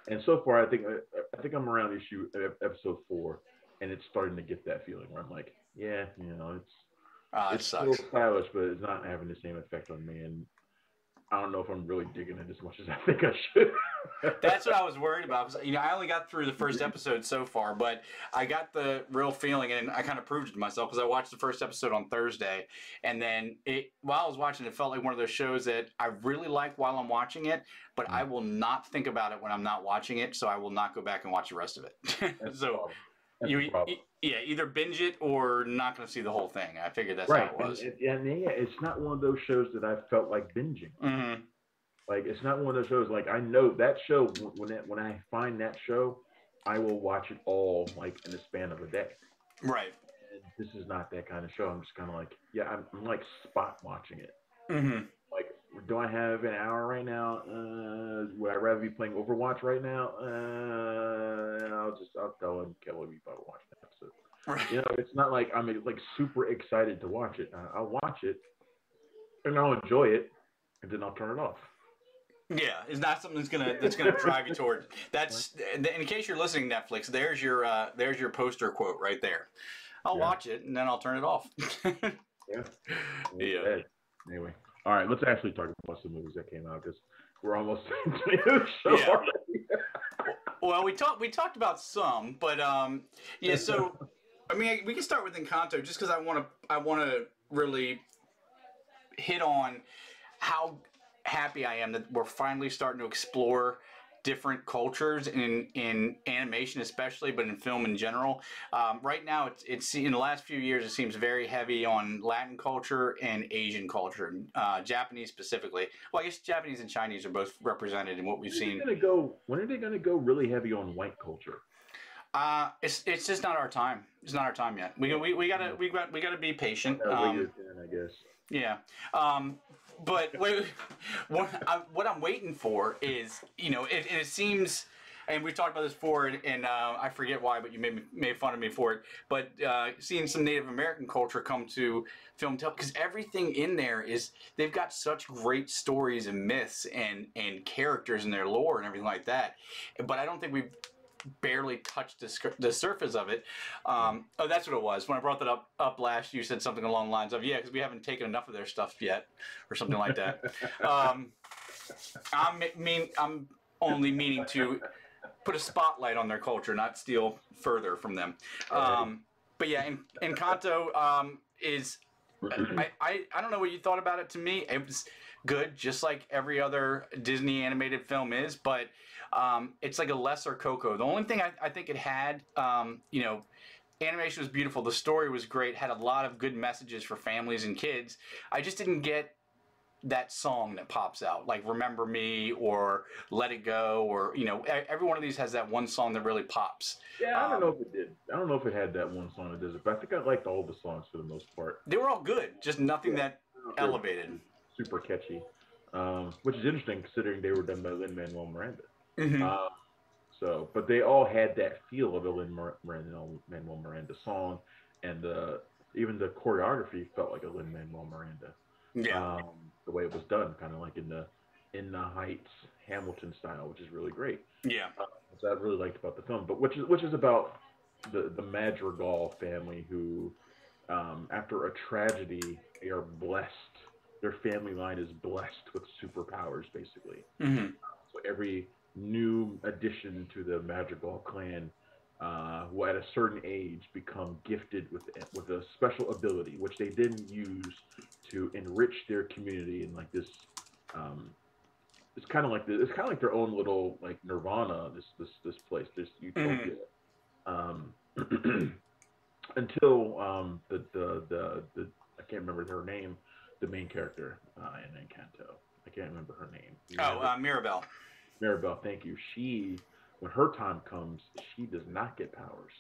And so far, I think I'm around episode 4, and it's starting to get that feeling where I'm like, yeah, it's still stylish, but it's not having the same effect on me, and I don't know if I'm really digging it as much as I think I should. That's what I was worried about. Because, I only got through the first episode so far, but I got the real feeling, and I kind of proved it to myself because I watched the first episode on Thursday, and then while I was watching it, felt like one of those shows that I really like while I'm watching it, but I will not think about it when I'm not watching it, so I will not go back and watch the rest of it. So either binge it or not going to see the whole thing. I figured that's how it was. And it's not one of those shows that I felt like binging. Mm-hmm. Like, it's not one of those shows, like, I know that show, when I find that show, I will watch it all, like, in the span of a day. Right. And this is not that kind of show. I'm just kind of like, I'm like spot watching it. Mm-hmm. Like, do I have an hour right now? Would I rather be playing Overwatch right now? I'll tell him, Kelly, we better watch that episode. Right. It's not like I'm like super excited to watch it. I'll watch it, and I'll enjoy it, and then I'll turn it off. Yeah, it's not something that's gonna drive you toward. That's in case you're listening to Netflix. There's your poster quote right there. I'll watch it and then I'll turn it off. Yeah. Anyway, all right. Let's actually talk about some movies that came out because we're almost into the show already. Well, we talked about some, but So I mean, we can start with Encanto just because I want to really hit on how happy I am that we're finally starting to explore different cultures in animation especially, but in film in general. Right now, it's in the last few years, it seems very heavy on Latin culture and Asian culture, Japanese specifically. Well, I guess Japanese and Chinese are both represented in what we've seen. When are they going to go really heavy on white culture? It's just not our time. It's not our time yet. We gotta be patient. I guess. Yeah. But what I'm waiting for is, it seems, and we've talked about this before, and I forget why, but you made fun of me for it. But seeing some Native American culture come to film, because everything in there they've got such great stories and myths and characters in their lore and everything like that. But I don't think we've barely touched the surface of it. That's what it was. When I brought that up last, you said something along the lines of, because we haven't taken enough of their stuff yet, or something like that. I'm only meaning to put a spotlight on their culture, not steal further from them. But yeah, Encanto is I don't know what you thought about it. To me, it was good, just like every other Disney animated film is, but it's like a lesser Coco. The only thing I think it had, animation was beautiful. The story was great. Had a lot of good messages for families and kids. I just didn't get that song that pops out, like "Remember Me" or "Let It Go," or every one of these has that one song that really pops. Yeah, I don't know if it did. I don't know if it had that one song that does it, but I think I liked all the songs for the most part. They were all good, just nothing Yeah, that they're elevated. super catchy, which is interesting considering they were done by Lin-Manuel Miranda. Hmm. Um, but they all had that feel of a Lin-Manuel Miranda song, and even the choreography felt like a Lin-Manuel Miranda. Yeah, The way it was done, kind of like in the Heights Hamilton style, which is really great. yeah. Which I really liked about the film, but which is about the Madrigal family who, after a tragedy, they are blessed. Their family line is blessed with superpowers, basically. Hmm. So every new addition to the Madrigal clan will, at a certain age, become gifted with a special ability, which they then use to enrich their community in like this. Um, it's kind of like their own little like Nirvana. This place, this Hmm. utopia. Um, until the I can't remember her name, the main character in Encanto. I can't remember her name. You Oh, remember? Mirabelle. Maribel, thank you. When her time comes, she does not get powers,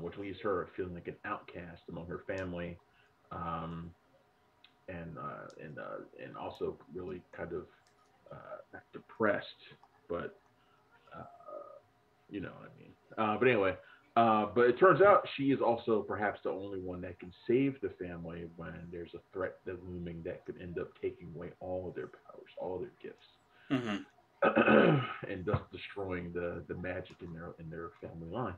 which leaves her feeling like an outcast among her family, um, and also really kind of not depressed, but uh, you know what I mean. But anyway, but it turns out she is also perhaps the only one that can save the family when there's a threat that's looming that could end up taking away all of their powers, all of their gifts. Hmm. And thus destroying the magic in their family line.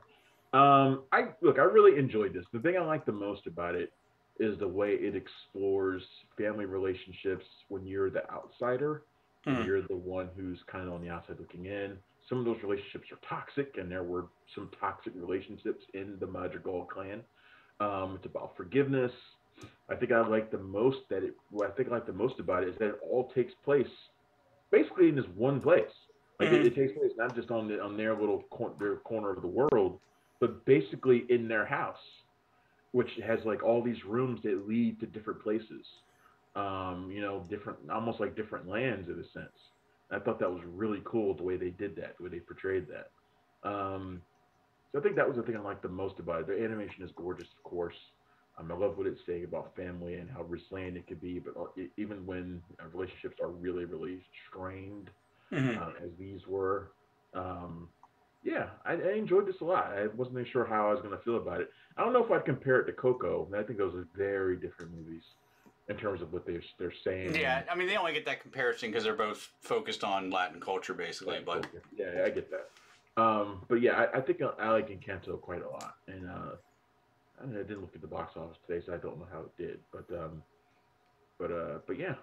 I really enjoyed this. The thing I like the most about it is the way it explores family relationships when you're the outsider and Hmm. you're the one who's kind of on the outside looking in. Some of those relationships are toxic, and there were some toxic relationships in the Madrigal clan. It's about forgiveness. What I think I like the most about it is that it all takes place basically in this one place. Like Hmm. it takes place not just on their little their corner of the world, but basically in their house, which has like all these rooms that lead to different places. Different, almost like different lands in a sense. I thought that was really cool the way they did that, the way they portrayed that. So I think that was the thing I liked the most about it. The animation is gorgeous, of course. I love what it's saying about family and how resilient it could be, but even when relationships are really, really strained, Hmm. as these were, um, yeah, I enjoyed this a lot. I wasn't even sure how I was going to feel about it. I don't know if I'd compare it to Coco. I think those are very different movies in terms of what they're saying Yeah, and I mean, they only get that comparison because they're both focused on Latin culture, basically. Latin But culture. Yeah, I get that. But yeah, I think I like Encanto quite a lot, and I didn't look at the box office today, so I don't know how it did. But yeah,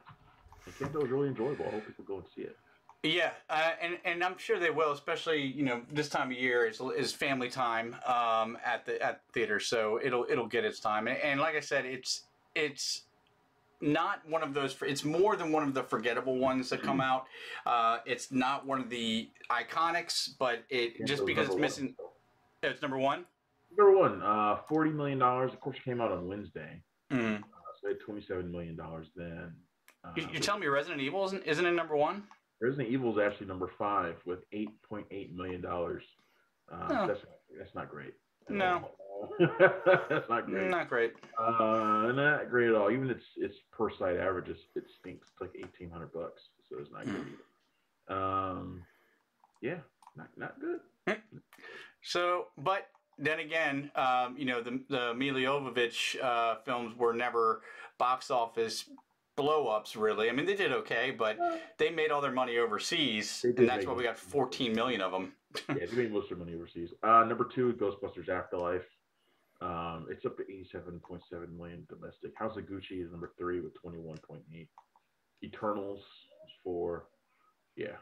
Encanto was really enjoyable. I hope people go and see it. yeah, and I'm sure they will, especially this time of year is family time at the theater, so it'll get its time. And like I said, it's not one of those. It's more than one of the forgettable ones that come out. It's not one of the iconics, but it just Encanto's because number it's one. missing. It's number one. Number one, $40 million. Of course, it came out on Wednesday, Mm. so it had $27 million then. You're Which telling me Resident Evil isn't it number one? Resident Evil is actually number five with $8.8 million. Oh, That's not great at no, all. That's not great. not great. Not great at all. Even its per site averages, it stinks. It's like $1,800, so it's not good Mm. either. Yeah, not good. So, but then again, the Mila Jovovich films were never box office blow ups, really. I mean, they did okay, but they made all their money overseas, They and did that's make why we most got of the money 14 million of them. Yeah, they made most of their money overseas. Number two, Ghostbusters Afterlife. It's up to 87.7 million domestic. House of Gucci is number three with 21.8. Eternals is four. Yeah.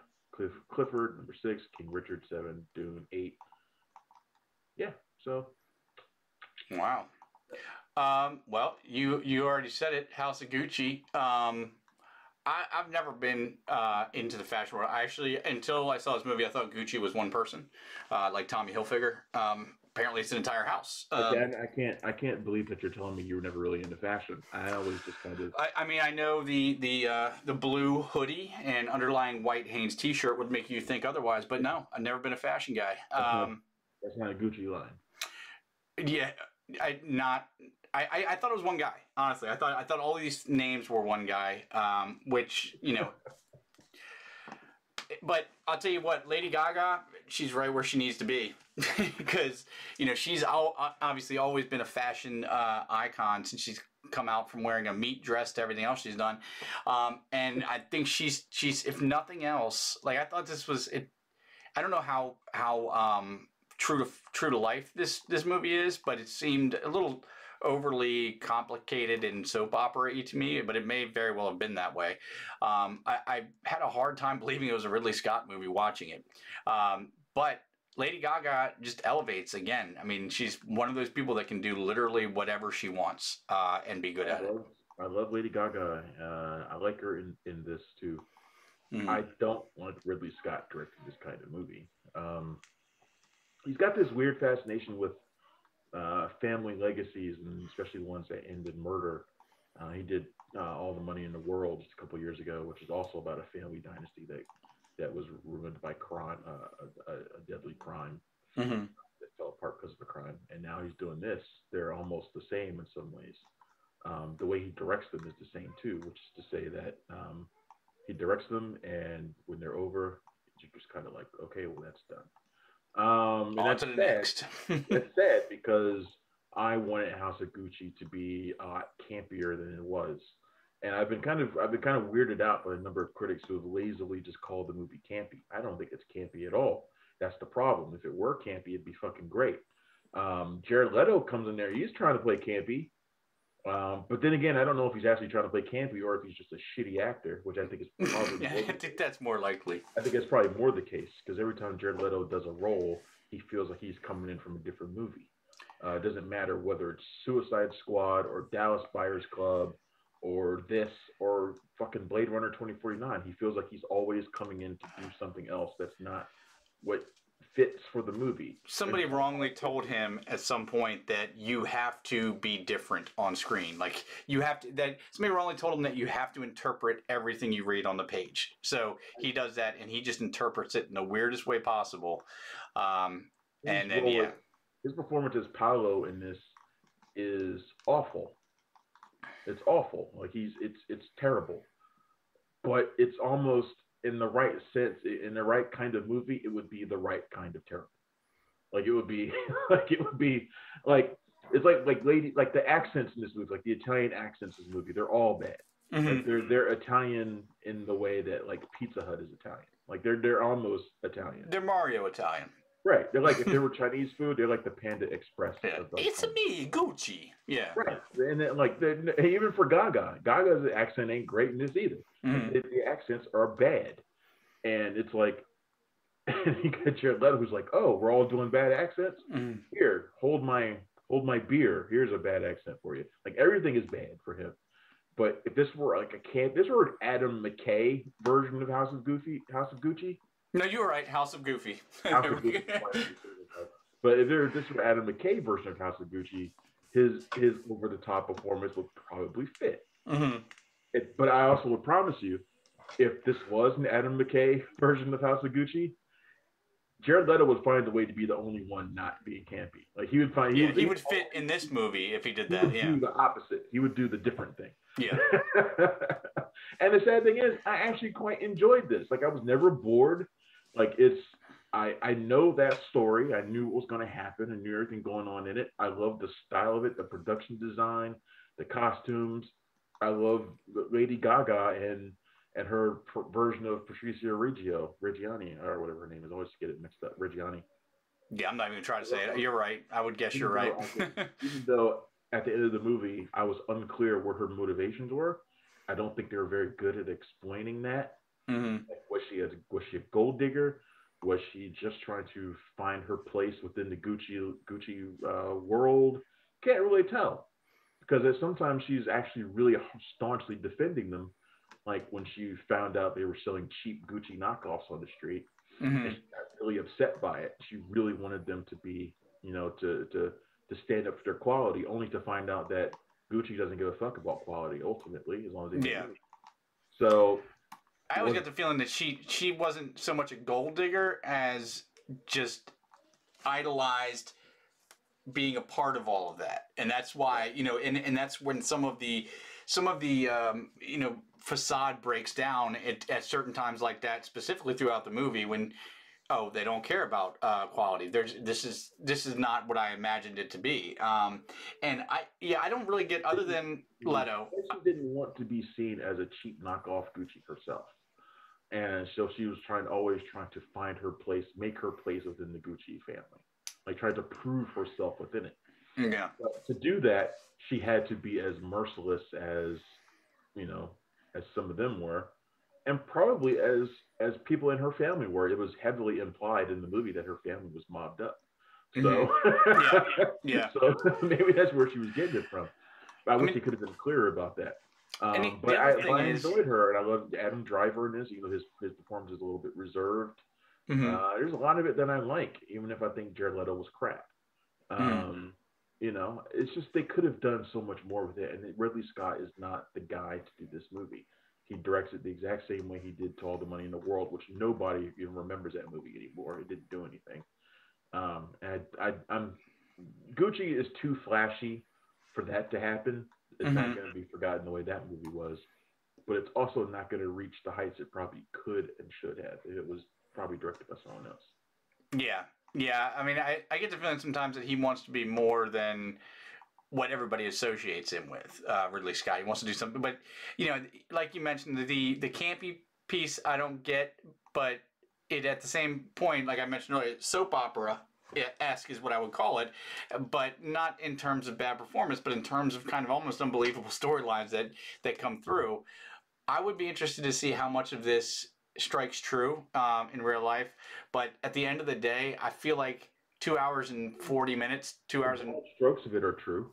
Clifford number six. King Richard seven. Dune eight. Yeah. So Wow. Well, you already said it, House of Gucci. I've never been into the fashion world. I actually, until I saw this movie, I thought Gucci was one person, like Tommy Hilfiger. Apparently, it's an entire house. I can't believe that you're telling me you were never really into fashion. I always just kind of. I mean, I know the blue hoodie and underlying white Hanes T-shirt would make you think otherwise, but no, I've never been a fashion guy. That's not a Gucci line. Yeah, I not. I thought it was one guy. Honestly, I thought all these names were one guy. Which but I'll tell you what, Lady Gaga, she's right where she needs to be, because she's obviously always been a fashion icon since she's come out from wearing a meat dress to everything else she's done, and I think she's if nothing else, like I thought this was it. I don't know how true to life this movie is, but it seemed a little overly complicated and soap opera-y to me, but it may very well have been that way. I had a hard time believing it was a Ridley Scott movie watching it. But Lady Gaga just elevates again. I mean, she's one of those people that can do literally whatever she wants and be good at it. I love Lady Gaga. I like her in this too. Mm. I don't want Ridley Scott directing this kind of movie. He's got this weird fascination with family legacies, and especially ones that end in murder. He did All the Money in the World just a couple years ago, which is also about a family dynasty that was ruined by crime, a deadly crime Mm-hmm. that fell apart because of a crime. And now he's doing this. They're almost the same in some ways. The way he directs them is the same too, which is to say that he directs them, and when they're over, you're just kind of like, okay, well, that's done. And On that's to the sad. next. That's sad because I wanted House of Gucci to be a lot campier than it was, and I've been kind of weirded out by a number of critics who have lazily just called the movie campy. I don't think it's campy at all. That's the problem. If it were campy, it'd be fucking great. Jared Leto comes in there. He's trying to play campy, but then again, I don't know if he's actually trying to play campy or if he's just a shitty actor, which I think is probably. Yeah, I think that's more likely. I think that's probably more the case because every time Jared Leto does a role, he feels like he's coming in from a different movie. It doesn't matter whether it's Suicide Squad or Dallas Buyers Club or this or fucking Blade Runner 2049. He feels like he's always coming in to do something else that's not what fits for the movie. Somebody wrongly told him at some point that you have to be different on screen. Like you have to. That somebody wrongly told him that you have to interpret everything you read on the page. So he does that, and he just interprets it in the weirdest way possible. And then his performance as Paolo in this is awful. It's awful. Like it's terrible, but it's almost in the right sense, in the right kind of movie, it would be the right kind of terrible. Like it would be, like the accents in this movie, like the Italian accents in this movie, they're all bad. Mm-hmm. Like they're Italian in the way that like Pizza Hut is Italian. Like they're almost Italian. They're Mario Italian. Right. They're like if they were Chinese food, they're like the Panda Express. Yeah. It's me, Gucci. Yeah. Right. And then, like even for Gaga's accent ain't great in this either. Mm-hmm. The accents are bad, and it's like you get Jared Leto who's like, "Oh, we're all doing bad accents. Mm-hmm. Here, hold my beer. Here's a bad accent for you." Like everything is bad for him. But if this were like this were an Adam McKay version of House of Gucci. No, you were right. House of Goofy. House of Gucci. But if this were Adam McKay version of House of Gucci, his over the top performance would probably fit. Mm-hmm. But I also would promise you, if this was an Adam McKay version of House of Gucci, Jared Leto would find a way to be the only one not being campy. Like he would find. He would fit in this movie if he did that. He would do the opposite. He would do the different thing. Yeah. And the sad thing is, I actually quite enjoyed this. Like I was never bored. Like I know that story. I knew what was going to happen. I knew everything going on in it. I love the style of it, the production design, the costumes. I love Lady Gaga and her version of Patricia Reggiani, or whatever her name is. I always get it mixed up. Reggiani. Yeah, I'm not even trying to say it. You're right. I would guess you're right. Even though at the end of the movie, I was unclear what her motivations were. I don't think they were very good at explaining that. Mm-hmm. Like, was she a gold digger? Was she just trying to find her place within the Gucci world? can't really tell because sometimes she's actually really staunchly defending them. Like when she found out they were selling cheap Gucci knockoffs on the street, and Hmm. she got really upset by it. She really wanted them to be, to stand up for their quality, only to find out that Gucci doesn't give a fuck about quality ultimately, as long as they make Yeah. money. So I always was get the feeling that she wasn't so much a gold digger as just idolized being a part of all of that, and that's why and that's when some of the facade breaks down at certain times like that, specifically throughout the movie when they don't care about quality. This is not what I imagined it to be. And I don't really get other than Leto. she didn't want to be seen as a cheap knockoff Gucci herself. And so she was always trying to find her place, make her place within the Gucci family, like trying to prove herself within it. Yeah. But to do that, she had to be as merciless as you know as some of them were, and probably as people in her family were. It was heavily implied in the movie that her family was mobbed up. Hmm. So, Yeah. Yeah. so maybe that's where she was getting it from. But I I wish mean, he could have been clearer about that. and But the other I, but thing I is, enjoyed her, and I loved Adam Driver in this. His performance is a little bit reserved. hmm There's a lot of it that I like, even if I think Jared Leto was crap. hmm Um, it's just they could have done so much more with it. And Ridley Scott is not the guy to do this movie. He directs it the exact same way he did to All the Money in the World, which nobody even remembers that movie anymore. It didn't do anything. And I'm Gucci is too flashy for that to happen. It's not hmm going to be forgotten the way that movie was, but it's also not going to reach the heights it probably could and should have if it was probably directed by someone else. yeah, yeah. I mean, I get the feeling sometimes that he wants to be more than what everybody associates him with. Ridley Scott. He wants to do something, but like you mentioned, the campy piece I don't get, but it at the same point, like I mentioned earlier, soap opera esque is what I would call it, but not in terms of bad performance, but in terms of kind of almost unbelievable storylines that come through. I would be interested to see how much of this strikes true in real life, but at the end of the day, I feel like 2 hours and 40 minutes, two The hours and broad strokes of it are true.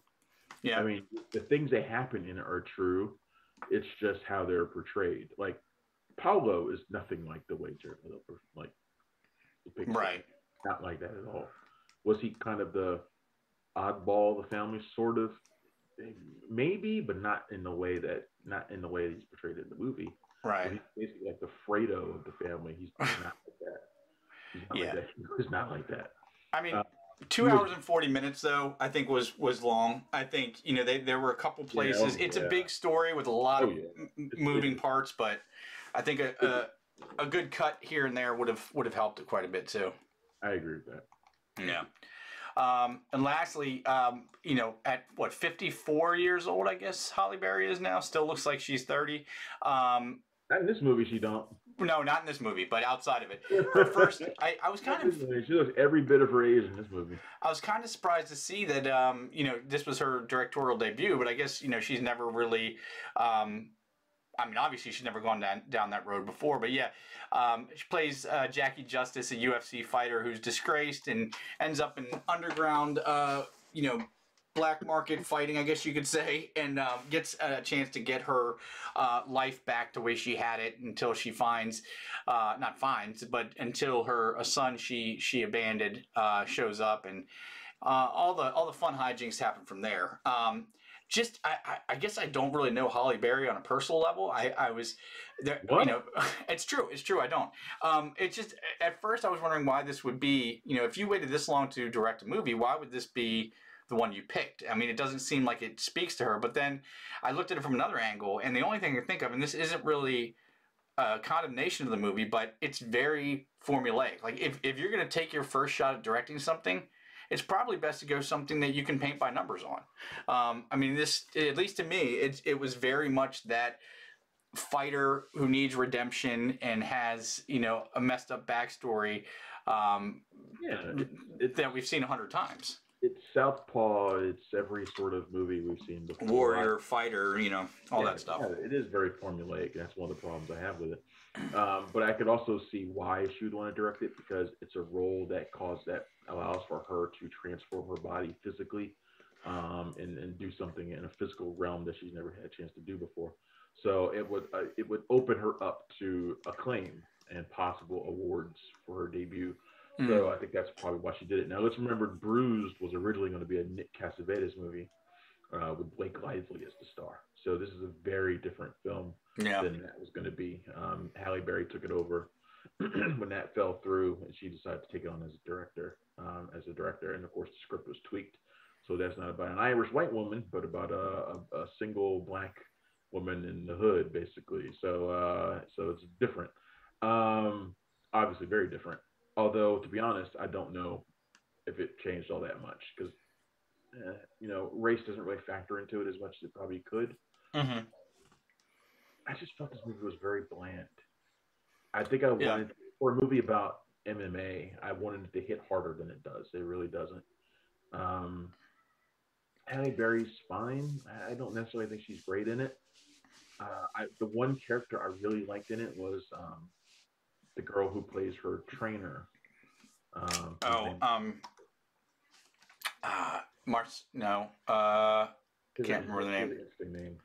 I yeah. mean, the things that happen in it are true. It's just how they're portrayed. Like Paulo is nothing like the way Jared Leto like depicts him. Right. Not like that at all. Was he kind of the oddball of the family, sort of? Maybe, but not in the way he's portrayed in the movie. So Right. he's basically like the Fredo of the family. He's not like that. He's not like Yeah. that. He's not like that. I mean, Uh, two he was hours and 40 minutes though I think was long. I think there were a couple yeah, places. oh, It's a yeah, big story with a lot oh of yeah. moving It's parts, but I think a good cut here and there would have helped it quite a bit too. I agree with that. Yeah. And lastly, at what 54 years old, I guess Halle Berry is now. Still looks like she's 30. Um, Not in this movie, she don't. no, not in this movie, but outside of it. Her first, I was kind of She looks every bit of her age in this movie. I was kind of surprised to see that this was her directorial debut, but I guess she's never really. I mean, obviously she's never gone down that road before, but yeah, she plays Jackie Justice, a UFC fighter who's disgraced and ends up in underground, black market fighting, I guess you could say, and gets a chance to get her life back the way she had it until she finds, not finds, but until her a son she abandoned shows up, and all the fun hijinks happen from there. I guess I don't really know Holly Berry on a personal level. I was there, What? it's true. I don't. It's just at first I was wondering why this would be. If you waited this long to direct a movie, why would this be the one you picked? I mean, it doesn't seem like it speaks to her. But then I looked at it from another angle, and the only thing I can think of, and this isn't really a condemnation of the movie, but it's very formulaic. Like if you're going to take your first shot at directing something, it's probably best to go something that you can paint by numbers on. I mean, this, at least to me, it was very much that fighter who needs redemption and has a messed up backstory Yeah, it's that we've seen 100 times. it's Southpaw. It's every sort of movie we've seen before. Warrior, fighter, all Yeah, that stuff. yeah, it is very formulaic. That's one of the problems I have with it. But I could also see why she would want to direct it because it's a role that allows for her to transform her body physically and do something in a physical realm that she's never had a chance to do before. So it would open her up to acclaim and possible awards for her debut. Mm. So I think that's probably why she did it. Now let's remember, Bruised was originally going to be a Nick Cassavetes movie with Blake Lively as the star. So this is a very different film Yeah. than that was going to be. Halle Berry took it over when that fell through, and she decided to take it on as a director. And of course the script was tweaked. So that's not about an Irish white woman, but about a single black woman in the hood, basically. So it's different. Obviously, very different. Although, to be honest, I don't know if it changed all that much because race doesn't really factor into it as much as it probably could. Mm-hmm. I just felt this movie was very bland. I think I Yeah. wanted for a movie about MMA, I wanted it to hit harder than it does. It really doesn't. Um, Halle Berry's fine. I don't necessarily think she's great in it. The one character I really liked in it was the girl who plays her trainer. Oh, Mars. No. Can't remember the name. Really interesting name.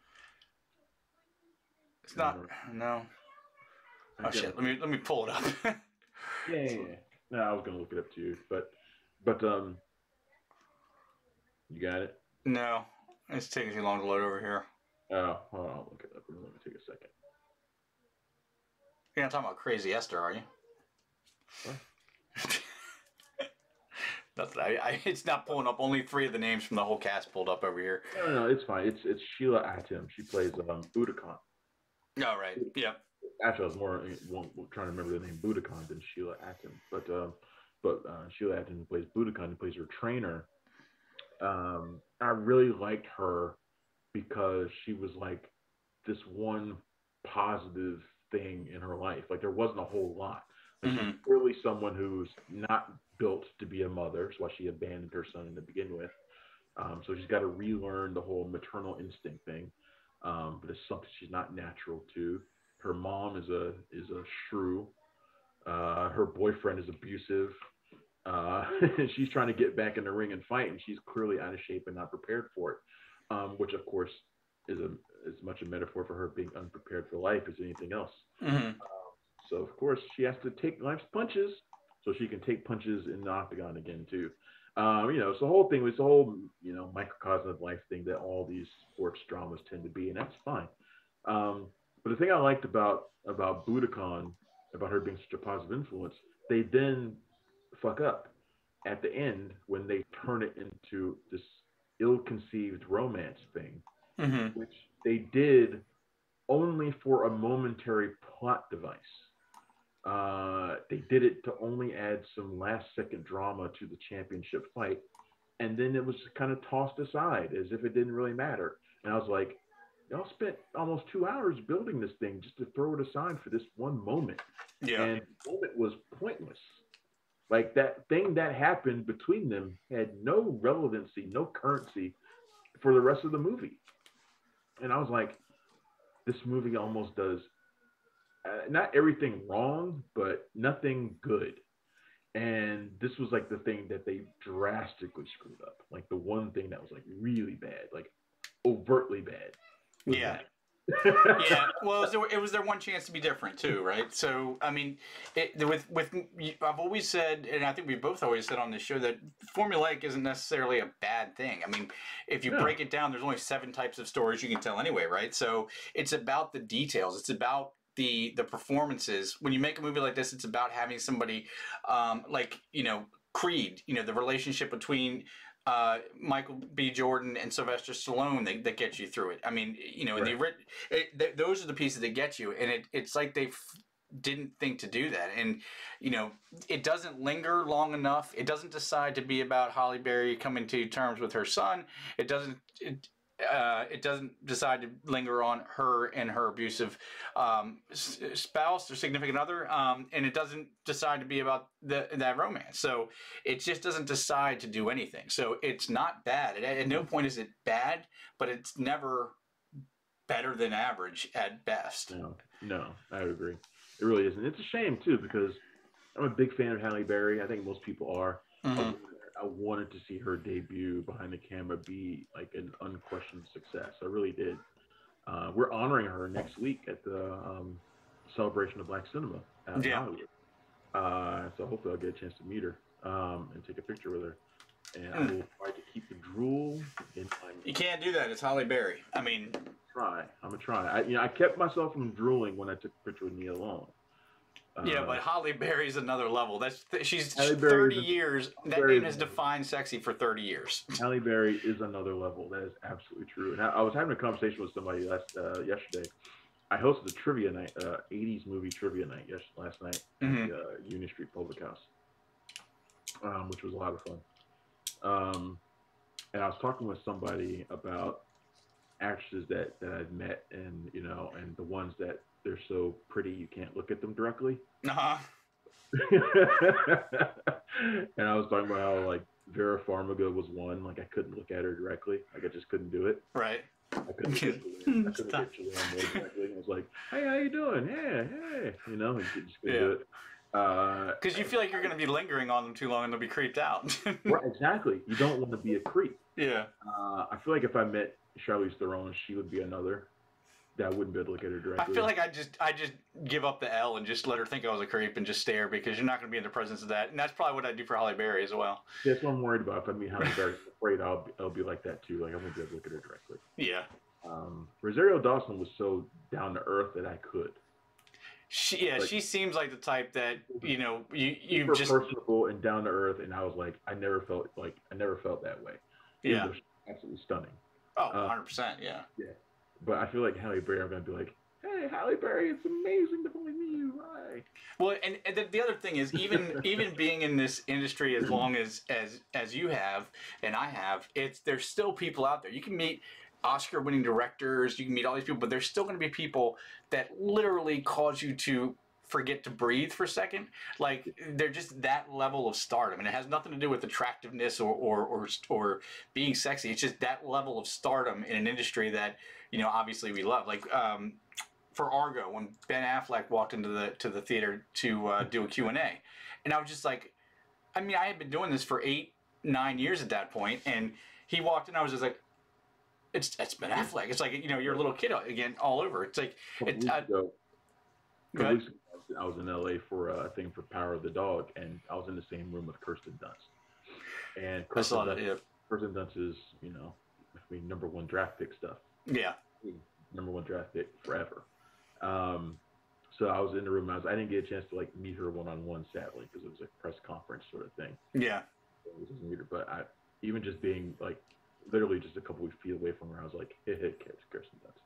It's not. No. Oh shit. Let me pull it up. Yeah. No, I was gonna look it up too, but you got it. No, it's taking too long to load over here. Oh, hold on, I'll look it up. Let me take a second. You're not talking about Crazy Esther, are you? What? Nothing. It's not pulling up. Only 3 of the names from the whole cast pulled up over here. No, it's fine. It's Sheila Atim. She plays Budokan. Oh, right. Yeah. Actually, I was more trying to remember the name Budokan than Sheila Atim. But Sheila Atim, who plays Budokan, who plays her trainer. I really liked her because she was like this one positive thing in her life. Like there wasn't a whole lot. Like she's clearly someone who's not built to be a mother. That's why she abandoned her son to begin with. So she's got to relearn the whole maternal instinct thing. But it's something she's not natural to. Her mom is a shrew. Her boyfriend is abusive. She's trying to get back in the ring and fight, and she's clearly out of shape and not prepared for it. Which of course is as much a metaphor for her being unprepared for life as anything else. Mm-hmm. So of course she has to take life's punches so she can take punches in the octagon again too. So the whole thing was the whole microcosm of life thing that all these sports dramas tend to be, and that's fine. But the thing I liked about Budokan, about her being such a positive influence, they then fuck up at the end when they turn it into this ill-conceived romance thing, which they did only for a momentary plot device. They did it to only add some last-second drama to the championship fight, and then it was kind of tossed aside as if it didn't really matter. And I was like, y'all spent almost 2 hours building this thing just to throw it aside for this one moment. Yeah. And the moment was pointless. Like that thing that happened between them had no relevancy, no currency for the rest of the movie. And I was like, this movie almost does not everything wrong, but nothing good. And this was like the thing that they drastically screwed up. Like the one thing that was like really bad, like overtly bad. Yeah. Yeah. Well, it was their one chance to be different too, right? So, I mean, I've always said, and I think we both always said on this show, that formulaic isn't necessarily a bad thing. I mean, if you break it down, there's only 7 types of stories you can tell anyway, right? So it's about the details. It's about the performances. When you make a movie like this, it's about having somebody Creed, the relationship between Michael B. Jordan and Sylvester Stallone that gets you through it. I mean, right. Those are the pieces that get you, and it's like they didn't think to do that, and it doesn't linger long enough. It doesn't decide to be about Halle Berry coming to terms with her son. It doesn't decide to linger on her and her abusive spouse or significant other, and it doesn't decide to be about that romance. So it just doesn't decide to do anything. So it's not bad. At no point is it bad, but it's never better than average at best. No, I would agree. It really isn't. It's a shame too because I'm a big fan of Halle Berry. I think most people are. I wanted to see her debut behind the camera be like an unquestioned success. I really did. We're honoring her next week at the celebration of Black cinema out in Yeah. Hollywood. So hopefully I'll get a chance to meet her and take a picture with her. And I will try to keep the drool in my. You can't do that. It's Halle Berry. I mean, I'm gonna try. I kept myself from drooling when I took a picture with Nia Long. Yeah, but Halle Berry's another level. She's Halle 30 Berry years. That name has defined sexy for 30 years. Halle Berry is another level. That is absolutely true. And I was having a conversation with somebody yesterday. I hosted a trivia night, 80s movie trivia night last night at the Union Street Public House, which was a lot of fun. And I was talking with somebody about actresses that I've met, and and the ones that they're so pretty you can't look at them directly. Uh-huh. And I was talking about how like Vera Farmiga was one. Like I couldn't look at her directly. Like I just couldn't do it. Right. I couldn't get Julianne Moore directly. I was like, "Hey, how you doing? Yeah, hey." You just couldn't do it. Because you feel like you're going to be lingering on them too long and they'll be creeped out. Right, exactly. You don't want to be a creep. Yeah. I feel like if I met Charlize Theron, she would be another that I wouldn't be able to look at her directly. I feel like I just give up the L and just let her think I was a creep and just stare, because you're not going to be in the presence of that. And that's probably what I do for Halle Berry as well. That's what I'm worried about. If I meet Halle Berry, I'm afraid I'll be like that too. Like I won't be able to look at her directly. Yeah. Rosario Dawson was so down to earth that I could. She seems like the type that you just personable and down to earth, and I was like, I never felt that way. Yeah. Absolutely stunning. Oh, 100%. Yeah. Yeah. But I feel like Halle Berry, I'm gonna be like, hey, Halle Berry, it's amazing to finally meet you. Hi. Well, and the other thing is, even being in this industry as long as you have and I have, there's still people out there. You can meet Oscar-winning directors, you can meet all these people, but there's still going to be people that literally cause you to forget to breathe for a second. Like they're just that level of stardom, and it has nothing to do with attractiveness or being sexy. It's just that level of stardom in an industry that obviously we love. Like for Argo, when Ben Affleck walked into the theater to do a Q&A, and I was just like, I mean, I had been doing this for 8-9 years at that point, and he walked in, I was just like, it's Ben Affleck. It's like you're a little kid again all over. It's like I was in LA for a thing for Power of the Dog, and I was in the same room with Kirsten Dunst. And Kirsten Dunst is, number one draft pick stuff. Yeah. Number one draft pick forever. So I was in the room. I didn't get a chance to like meet her one-on-one, sadly, because it was a press conference sort of thing. Yeah. It was just meet her, but even just being like literally just a couple of feet away from her, I was like, it's Kirsten Dunst.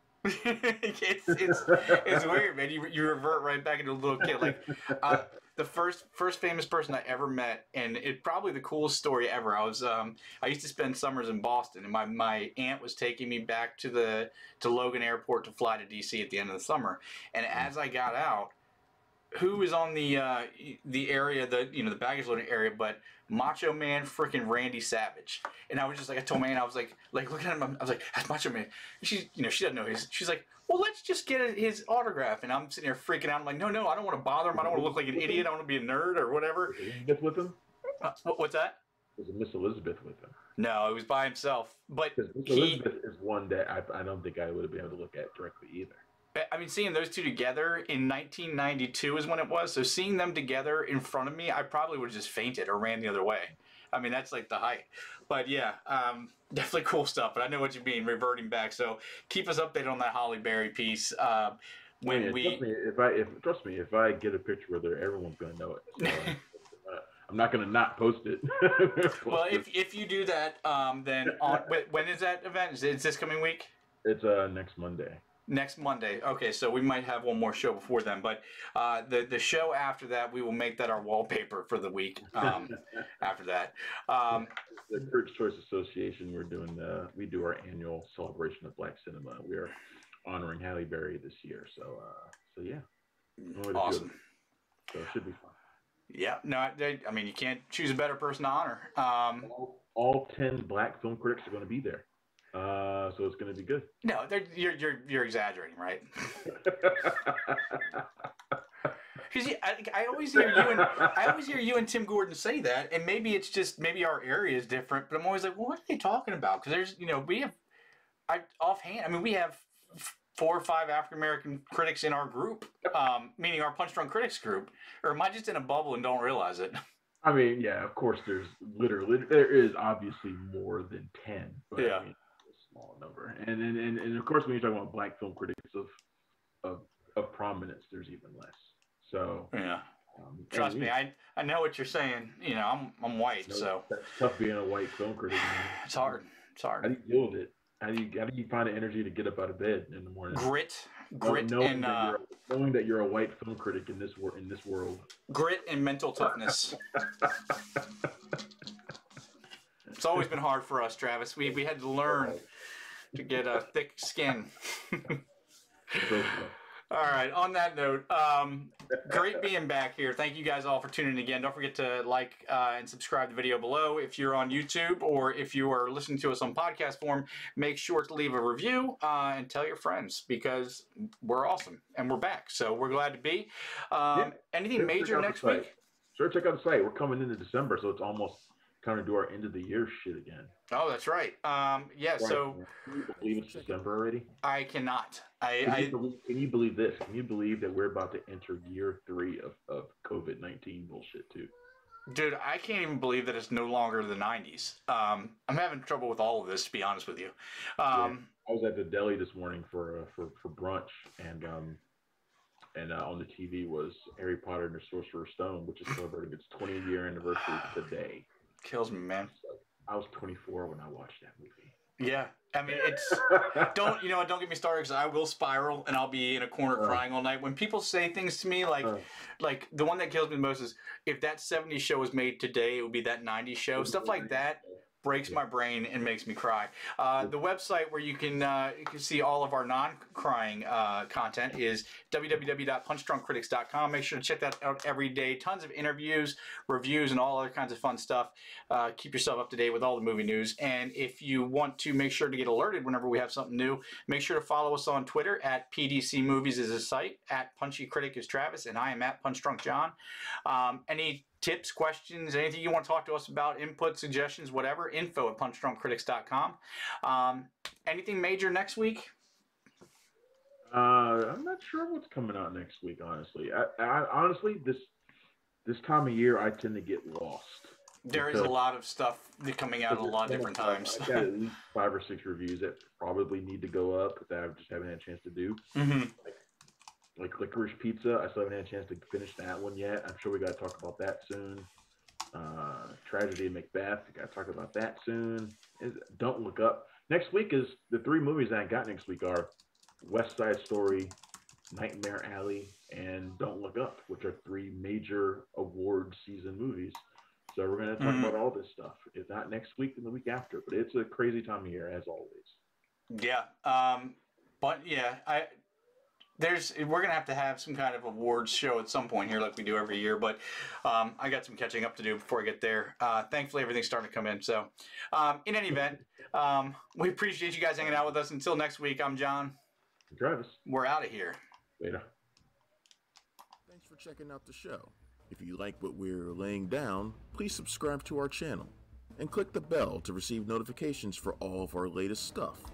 it's weird, man. You revert right back into a little kid. Like the first famous person I ever met, and it's probably the coolest story ever. I used to spend summers in Boston, and my aunt was taking me back to Logan Airport to fly to DC at the end of the summer. And as I got out, who was on the area, the baggage loading area, but Macho Man freaking Randy Savage. And I was just like, I told my aunt, I was like looking at him, I was like, that's Macho Man. And she doesn't know she's like, well, let's just get his autograph. And I'm sitting here freaking out. I'm like, no, I don't want to bother him. I don't want to look like an idiot. I want to be a nerd or whatever. Was Elizabeth with him? What's that? Was Miss Elizabeth with him? No, it was by himself. But Elizabeth is one that I don't think I would have been able to look at directly either. I mean, seeing those two together in 1992 is when it was. So seeing them together in front of me, I probably would have just fainted or ran the other way. I mean, that's like the height. But yeah, definitely cool stuff. But I know what you mean, reverting back. So keep us updated on that Halle Berry piece. Trust me, if I get a picture with her, everyone's gonna know it. So, I'm not gonna not post it. Well, if you do that, then when is that event? Is this coming week? It's next Monday. Next Monday. Okay, so we might have one more show before then, but the show after that, we will make that our wallpaper for the week. After that, the Critics' Choice Association, we do our annual celebration of Black cinema. We are honoring Halle Berry this year, so yeah, awesome. So it should be fun. Yeah, no, I mean you can't choose a better person to honor. All 10 Black film critics are going to be there. So it's going to be good. No, you're exaggerating, right? Because I always hear you and Tim Gordon say that, and maybe it's just maybe our area is different. But I'm always like, well, what are they talking about? Because there's we have we have 4 or 5 African American critics in our group, meaning our Punch Drunk Critics group. Or am I just in a bubble and don't realize it? I mean, yeah, of course, there is obviously more than 10, but yeah. I mean, it's a small number. And of course, when you're talking about black film critics of prominence, there's even less. So yeah, trust me, I know what you're saying. I'm white, so it's tough being a white film critic. It's hard. How do you deal with it? How do you find the energy to get up out of bed in the morning? Grit, knowing that you're a white film critic in this world. Grit and mental toughness. It's always been hard for us, Travis. We had to learn to get a thick skin. All right. On that note, great being back here. Thank you guys all for tuning in again. Don't forget to like and subscribe to the video below. If you're on YouTube or if you are listening to us on podcast form, make sure to leave a review and tell your friends because we're awesome and we're back. So we're glad to be. Anything major next week? Sure, check out the site. We're coming into December, so it's almost kind of do our end of the year shit again. Oh, that's right. So can you believe it's December already? I cannot. Can you believe this? Can you believe that we're about to enter year 3 of COVID-19 bullshit too? Dude, I can't even believe that it's no longer the 90s. I'm having trouble with all of this, to be honest with you. I was at the deli this morning for brunch, and on the TV was Harry Potter and the Sorcerer's Stone, which is celebrating its 20th-year anniversary today. Kills me, man. I was 24 when I watched that movie. Yeah, I mean, it's don't get me started because I will spiral and I'll be in a corner crying all night. When people say things to me like the one that kills me the most is if that 70s show was made today, it would be that 90s show. Stuff like that breaks my brain and makes me cry. The website where you can see all of our non-crying content is www.punchdrunkcritics.com. Make sure to check that out every day. Tons of interviews, reviews, and all other kinds of fun stuff. Keep yourself up to date with all the movie news. And if you want to make sure to get alerted whenever we have something new, make sure to follow us on Twitter at PDC Movies is a site, at Punchy Critic is Travis, and I am at Punch Drunk John. Any tips, questions, anything you want to talk to us about, input, suggestions, whatever, info at punchdrunkcritics.com. Anything major next week? I'm not sure what's coming out next week, honestly. I honestly, this time of year, I tend to get lost. There is a lot of stuff coming out at a lot of different times. I got at least 5 or 6 reviews that probably need to go up that I just haven't had a chance to do. Mm-hmm. Like Licorice Pizza, I still haven't had a chance to finish that one yet. I'm sure we got to talk about that soon. Tragedy of Macbeth, we got to talk about that soon. Don't Look Up. Next week is the 3 movies I got next week are West Side Story, Nightmare Alley, and Don't Look Up, which are 3 major award season movies. So we're going to talk about all this stuff. If not next week, then the week after. But it's a crazy time of year, as always. Yeah. But yeah, we're gonna have to have some kind of awards show at some point here, like we do every year. But I got some catching up to do before I get there. Thankfully, everything's starting to come in. So, in any event, we appreciate you guys hanging out with us. Until next week, I'm John. Travis. We're out of here. Later. Thanks for checking out the show. If you like what we're laying down, please subscribe to our channel and click the bell to receive notifications for all of our latest stuff.